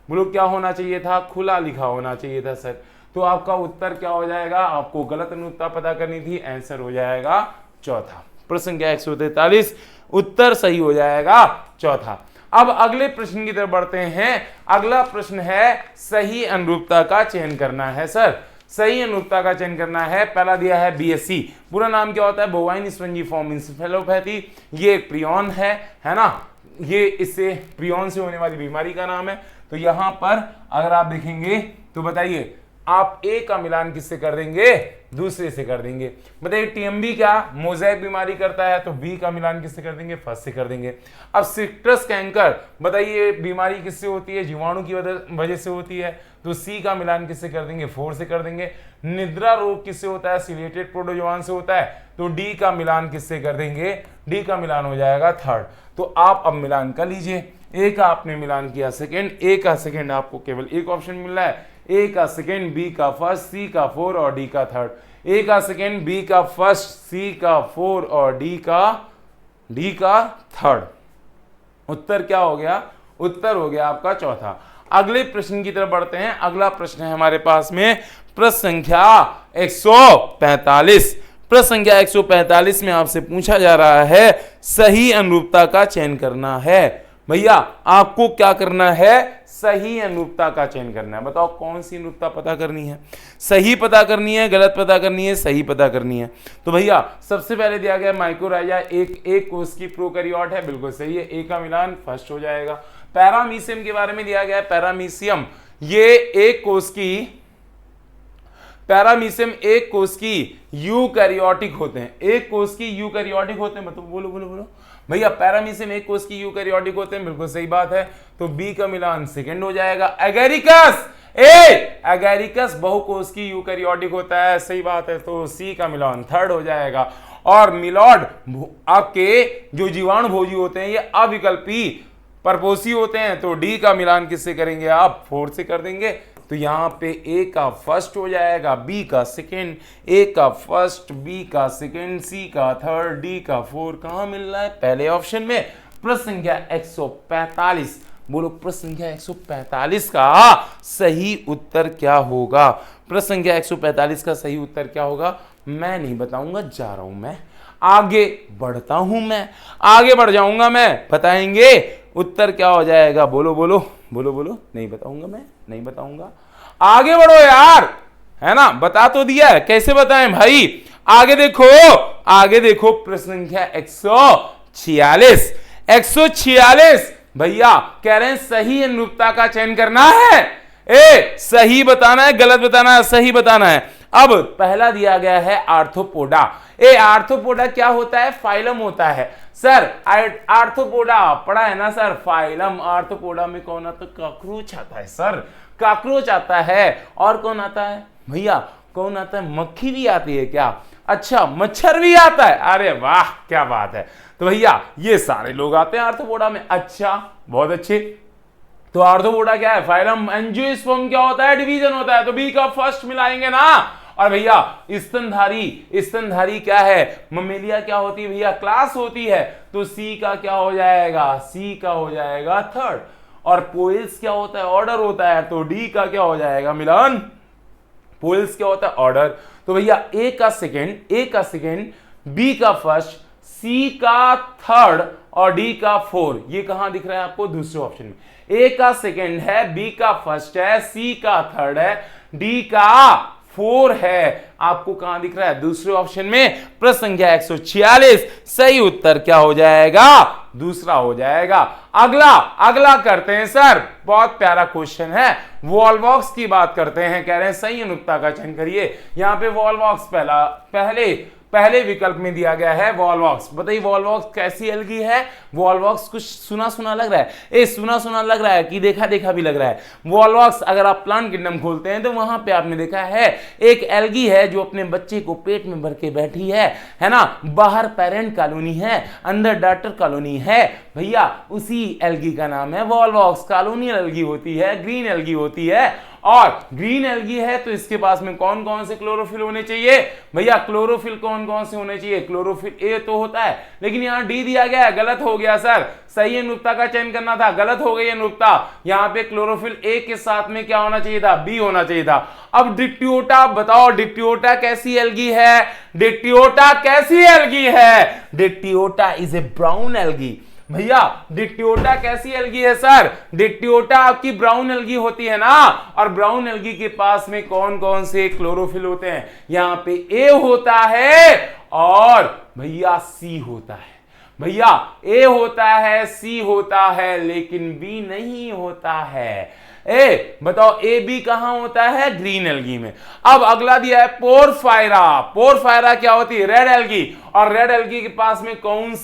बोलो क्या होना चाहिए था? खुला लिखा होना चाहिए था सर। तो आपका उत्तर क्या हो जाएगा? आपको गलत अनुरूपता पता करनी थी, आंसर हो जाएगा चौथा। प्रश्न संख्या 143 उत्तर सही हो जाएगा चौथा। अब अगले प्रश्न की तरफ बढ़ते हैं। अगला प्रश्न है सही अनुरूपता का चयन करना है सर। सही अनुरूपता का चयन करना है। पहला दिया है BSc, पूरा नाम क्या होता है? Bovine spongiform encephalopathy. ये एक प्रियन है ना, ये इससे प्रियन से होने वाली बीमारी का नाम है। तो यहां पर अगर आप देखेंगे तो बताइए आप ए का मिलान किससे कर देंगे? दूसरे से कर देंगे। बताइए TMB क्या मोज़ेक बीमारी करता है, तो बी का मिलान किससे कर देंगे? फर्स्ट से कर देंगे। अब सिट्रस कैंकर, बताइए बीमारी किससे होती है? जीवाणु की वजह से होती है, तो सी का मिलान किससे कर देंगे? 4 से कर देंगे। निद्रा रोग किससे होता है? सिलेटेड प्रोटोजोआन से होता है, तो डी का मिलान किससे कर देंगे? डी का मिलान हो जाएगा थर्ड। तो आप अब मिलान कर लीजिए। ए का आपने मिलान किया सेकेंड, ए का सेकेंड आपको केवल एक ऑप्शन मिल रहा है, ए का सेकेंड, बी का फर्स्ट, सी का 4 और डी का थर्ड। ए का सेकेंड, बी का फर्स्ट, सी का 4 और डी का थर्ड। उत्तर क्या हो गया? उत्तर हो गया आपका चौथा। अगले प्रश्न की तरफ बढ़ते हैं। अगला प्रश्न है हमारे पास में प्रश्न संख्या 145। प्रश्न संख्या 145 में आपसे पूछा जा रहा है सही अनुरूपता का चयन करना है। भैया आपको क्या करना है? सही अनुरूपता का चयन करना है। बताओ कौन सी अनुरूपता पता करनी है? सही पता करनी है, गलत पता करनी है, सही पता करनी है। तो भैया सबसे पहले दिया गया माइक्रोराइजा एक कोष की प्रोकैरियोट है, बिल्कुल सही है, ए का मिलान फर्स्ट हो जाएगा। पैरामीशियम के बारे में दिया गया है, पैरामीशियम ये एक कोष की यूकैरियोटिक होते हैं, एक कोष की यूकैरियोटिक होते हैं। मतलब बोलो बोलो बोलो भैया, पैरामीशियम एक कोष की यूकैरियोटिक होते हैं, बिल्कुल सही बात है। तो बी का मिलान सेकंड हो जाएगा। एगैरिकस बहुकोष की यूकैरियोटिक होता है, सही बात है, तो सी का मिलान थर्ड हो जाएगा। और मिलॉड आपके जो जीवाणु भोजी होते हैं ये अविकल्पी परपोषी होते हैं, तो डी का मिलान किससे करेंगे? आप 4 से कर देंगे। तो यहाँ पे ए का फर्स्ट हो जाएगा, बी का सेकेंड, ए का फर्स्ट, बी का सेकेंड, सी का थर्ड, डी का 4। कहाँ मिल रहा है? पहले ऑप्शन में। प्रश्न संख्या 145, बोलो प्रश्न संख्या 145 का सही उत्तर क्या होगा? प्रश्न संख्या 145 का सही उत्तर क्या होगा? मैं नहीं बताऊंगा, जा रहा हूं मैं, आगे बढ़ता हूं मैं, आगे बढ़ जाऊंगा मैं, बताएंगे उत्तर क्या हो जाएगा? बोलो बोलो बोलो बोलो। नहीं बताऊंगा मैं, नहीं बताऊंगा, आगे बढ़ो यार, है ना, बता तो दिया है, कैसे बताएं भाई? आगे देखो, आगे देखो, प्रश्न संख्या 146 भैया कह रहे हैं सही अनुरूपता का चयन करना है। सही बताना है, गलत बताना है, सही बताना है। अब पहला दिया गया है आर्थ्रोपोडा। आर्थ्रोपोडा क्या होता है? फाइलम होता है सर। आर्थ्रोपोडा पढ़ा है ना सर, फाइलम। आर्थ्रोपोडा में कौन आता है? कॉकरोच आता है सर, कॉकरोच आता है। और कौन आता है भैया? कौन आता है? मक्खी भी आती है क्या? अच्छा, मच्छर भी आता है। अरे वाह, क्या बात है। तो भैया ये सारे लोग आते हैं आर्थ्रोपोडा में। अच्छा, बहुत अच्छे। तो आर्थ्रोपोडा क्या है? फाइलम। एंजियोस्पर्म क्या होता है? डिवीजन होता है, तो बी का फर्स्ट मिलाएंगे ना। और भैया स्तनधारी क्या है? ममेलिया क्या होती है भैया? क्लास होती है, तो सी का क्या हो जाएगा? सी का हो जाएगा थर्ड। और पोइल्स क्या होता है? ऑर्डर होता है, तो डी का क्या हो जाएगा? मिलान। पोइल्स क्या होता है? ऑर्डर। तो भैया ए का सेकेंड, बी का फर्स्ट, सी का थर्ड और डी का 4। ये कहां दिख रहा है आपको? दूसरे ऑप्शन में। ए का सेकेंड है, बी का फर्स्ट है, सी का थर्ड है, डी का 4 है। आपको कहां दिख रहा है? दूसरे ऑप्शन में। प्रश्न संख्या 146 सही उत्तर क्या हो जाएगा? दूसरा हो जाएगा। अगला करते हैं सर, बहुत प्यारा क्वेश्चन है। वॉल्वॉक्स की बात करते हैं, कह रहे हैं सही अनुरूपता का चयन करिए। यहां पे वॉल्वॉक्स पहले पहले विकल्प में दिया गया है वॉलवॉक्स। बताइए वॉलवॉक्स कैसी एल्गी है? वॉलवॉक्स कुछ सुना सुना लग रहा है, सुना सुना लग रहा है कि देखा देखा भी लग रहा है। वॉलवॉक्स अगर आप प्लांट किंगडम खोलते हैं तो वहां पे आपने देखा है एक एल्गी है जो अपने बच्चे को पेट में भर के बैठी है ना। बाहर पेरेंट कॉलोनी है, अंदर डॉटर कॉलोनी है भैया, उसी एल्गी का नाम है वॉलवॉक्स। कॉलोनियल एल्गी होती है, ग्रीन एल्गी होती है, और ग्रीन एल्गी है तो इसके पास में कौन कौन से क्लोरोफिल होने चाहिए भैया? क्लोरोफिल कौन कौन से होने चाहिए? क्लोरोफिल ए तो होता है, लेकिन यहां डी दिया गया है, गलत हो गया सर। सही अनुरूपता का चयन करना था, गलत हो गई अनुरूपता। यहां पे क्लोरोफिल ए के साथ में क्या होना चाहिए था? बी होना चाहिए था। अब डिप्टियोटा बताओ, डिप्टियोटा कैसी एल्गी है? डिप्टियोटा कैसी एल्गी है? डिप्टियोटा इज ए ब्राउन एल्गी भैया। डिप्टियोटा कैसी एल्गी है सर? डिप्टियोटा आपकी ब्राउन एल्गी होती है ना, और ब्राउन एल्गी के पास में कौन कौन से क्लोरोफिल होते हैं? यहां पे ए होता है और भैया सी होता है। भैया ए होता है, सी होता है, लेकिन बी नहीं होता है। बताओ ए बी कहां होता है? ग्रीन एल्गी में। अब अगला दिया है पोरफायरा। पोरफायरा क्या होती है? Red algae. और रेड एल्गी के पास में कौन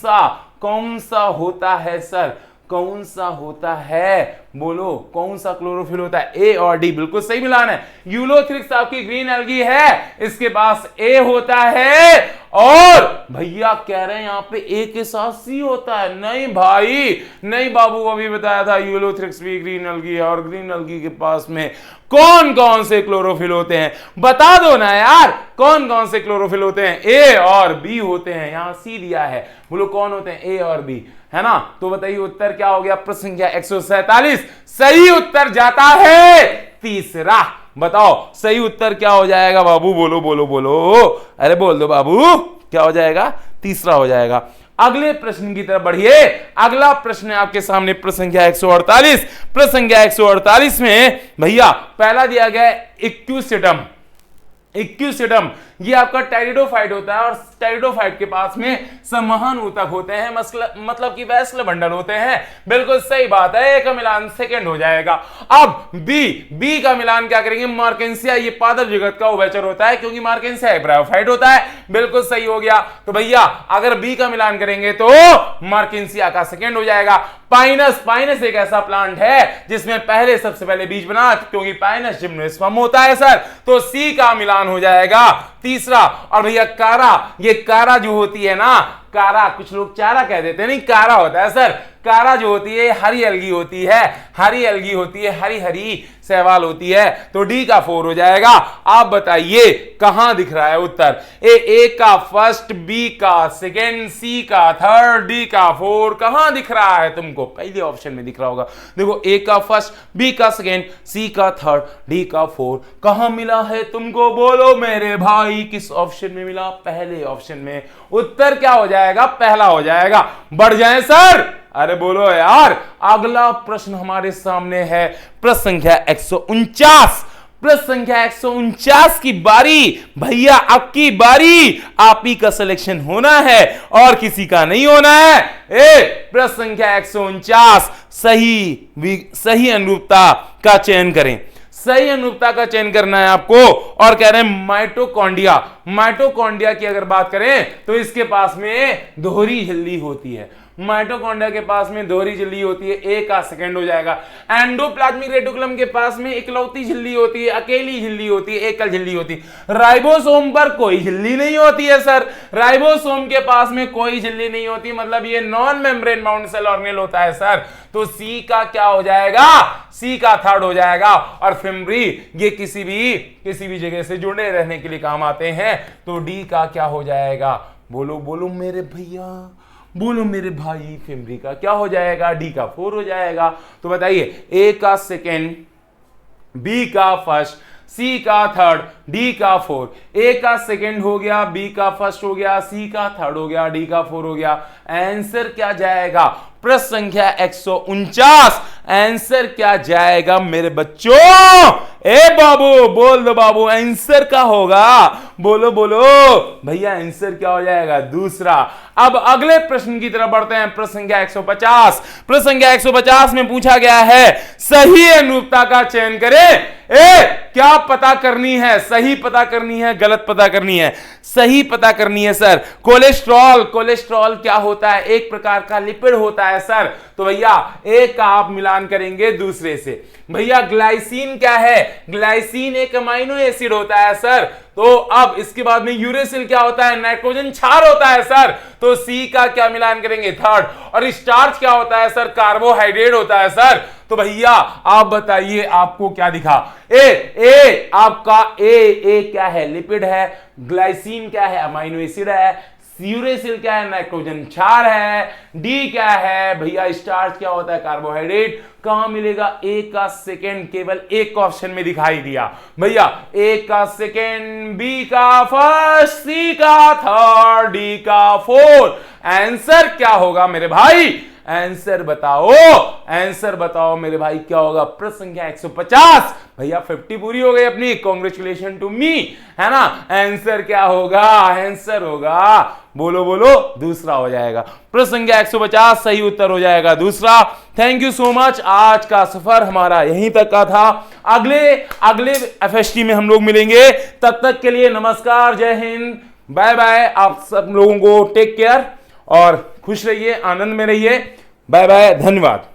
सा होता है सर? कौन सा होता है? बोलो कौन सा क्लोरोफिल होता है? ए और डी, बिल्कुल सही मिलान है। यूलोथ्रिक्स आपकी ग्रीन एल्गी है, इसके पास ए होता है, और भैया कह रहे हैं यहां पे ए के साथ सी होता है। नहीं भाई नहीं बाबू, अभी बताया था यूलोथ्रिक्स भी ग्रीन एल्गी है, और ग्रीन एल्गी के पास में कौन कौन से क्लोरोफिल होते हैं? बता दो ना यार, कौन कौन से क्लोरोफिल होते हैं? ए और बी होते हैं। यहां सी दिया है, बोलो कौन होते हैं? ए और बी, है ना। तो बताइए उत्तर क्या हो गया? प्रश्न संख्या 147 सही उत्तर जाता है तीसरा। बताओ सही उत्तर क्या हो जाएगा बाबू? बोलो बोलो बोलो, अरे बोल दो बाबू, क्या हो जाएगा? तीसरा हो जाएगा। अगले प्रश्न की तरफ बढ़िए। अगला प्रश्न है आपके सामने प्रश्न संख्या 148। प्रश्न संख्या 148 में भैया पहला दिया गया है इक्विसिडम। इक्विसिडम ये आपका टेरिडोफाइट होता है, और टेरिडोफाइट के पास में समूहन ऊतक होते हैं, मतलब कि वैसल बंडल होते हैं। बिल्कुल सही बात है, ए का मिलान सेकंड हो जाएगा। अब बी का मिलान क्या करेंगे? मार्केंसिया, ये पादप जगत का उभयचर होता है, क्योंकि मार्केंसिया एक ब्रायोफाइट होता है। बिल्कुल सही हो गया। तो भैया अगर बी का मिलान करेंगे तो मार्केंसिया का सेकंड हो जाएगा। पाइनस एक ऐसा प्लांट है जिसमें पहले सबसे पहले बीज बना, क्योंकि पाइनस जिम्नोस्पर्म होता है सर, तो सी का मिलान हो जाएगा तीसरा। और भैया कारा, ये कारा जो होती है ना, कारा कुछ लोग चारा कह देते हैं, नहीं कारा होता है सर। कारा जो होती है हरी एल्गी होती है, हरी एल्गी होती है, हरी हरी शैवाल होती है। तो डी का 4 हो जाएगा। आप बताइए कहां दिख रहा है उत्तर? ए का फर्स्ट, बी का सेकेंड, सी का थर्ड, डी का 4 कहां दिख रहा है तुमको? पहले ऑप्शन में दिख रहा होगा। देखो ए का फर्स्ट, बी का सेकेंड, सी का थर्ड, डी का 4 कहां मिला है तुमको? बोलो मेरे भाई किस ऑप्शन में मिला? पहले ऑप्शन में। उत्तर क्या हो जाएगा? पहला हो जाएगा। बढ़ जाए सर, अरे बोलो यार। अगला प्रश्न हमारे सामने है प्रश्न संख्या 149। प्रश्न संख्या 149 की बारी भैया, आपकी बारी। आप ही का सिलेक्शन होना है और किसी का नहीं होना है। प्रश्न संख्या 149 सही अनुरूपता का चयन करें। सही अनुरूपता का चयन करना है आपको, और कह रहे हैं माइटोकॉन्ड्रिया। माइटोकॉन्ड्रिया की अगर बात करें तो इसके पास में दोहरी झिल्ली होती है। माइटोकॉन्ड्रिया के पास में दोहरी झिल्ली होती है, ए का सेकंड हो जाएगा। एंडोप्लाज्मिक रेटिकुलम के पास में इकलौती झिल्ली होती है, अकेली झिल्ली होती है, एकल झिल्ली होती है। राइबोसोम पर कोई झिल्ली नहीं होती है सर, राइबोसोम के पास में कोई झिल्ली नहीं होती, मतलब ये non membrane bound cell organelle होता है सर। तो सी का क्या हो जाएगा? सी का थर्ड हो जाएगा। और फिम्ब्री ये किसी भी जगह से जुड़े रहने के लिए काम आते हैं, तो डी का क्या हो जाएगा? बोलो बोलो मेरे भैया, बोलो मेरे भाई, फिम्ब्री का क्या हो जाएगा? डी का 4 हो जाएगा। तो बताइए ए का सेकेंड, बी का फर्स्ट, सी का थर्ड, डी का 4। ए का सेकेंड हो गया, बी का फर्स्ट हो गया, सी का थर्ड हो गया, डी का 4 हो गया। आंसर क्या जाएगा? प्रश्न संख्या 149 आंसर क्या जाएगा मेरे बच्चों? ए बाबू बोल दो बाबू, आंसर क्या होगा? बोलो बोलो भैया, आंसर क्या हो जाएगा? दूसरा। अब अगले प्रश्न की तरफ बढ़ते हैं। प्रश्न संख्या 150। प्रश्न संख्या 150 में पूछा गया है सही अनुरूपता का चयन करें। क्या पता करनी है? सही पता करनी है, गलत पता करनी है? सही पता करनी है सर। कोलेस्ट्रॉल, कोलेस्ट्रॉल क्या होता है? एक प्रकार का लिपिड होता है सर। तो भैया एक का आप मिलान करेंगे दूसरे से। भैया ग्लाइसिन क्या है? ग्लाइसिन एक अमाइनो एसिड होता है सर। तो अब इसके बाद में यूरेसिल क्या होता है? नाइट्रोजन क्षार होता है सर। तो सी का क्या मिलान करेंगे? थर्ड। और स्टार्च क्या होता है सर? कार्बोहाइड्रेट होता है सर। तो भैया आप बताइए आपको क्या दिखा? ए आपका ए क्या है? लिपिड है। ग्लाइसिन क्या है? अमाइनो एसिड है। यूरेसिल क्या है? नाइट्रोजन क्षार है। डी क्या है भैया? स्टार्च क्या होता है? कार्बोहाइड्रेट। कहां मिलेगा? ए का सेकेंड, केवल एक ऑप्शन में दिखाई दिया भैया। ए का सेकेंड, बी का फर्स्ट, सी का थर्ड, डी का फोर्थ। आंसर क्या होगा मेरे भाई? आंसर बताओ, आंसर बताओ मेरे भाई, क्या होगा? प्रश्न संख्या 150। भैया 50 पूरी हो गई अपनी, कांग्रेचुलेशन टू मी, है ना? आंसर क्या होगा? आंसर होगा, बोलो बोलो, दूसरा हो जाएगा। प्रश्न संख्या 150 सही उत्तर हो जाएगा दूसरा। Thank you so much. आज का सफर हमारा यहीं तक का था। अगले एफएसटी में हम लोग मिलेंगे। तब तक के लिए नमस्कार, जय हिंद, बाय बाय। आप सब लोगों को टेक केयर और खुश रहिए, आनंद में रहिए। बाय बाय, धन्यवाद।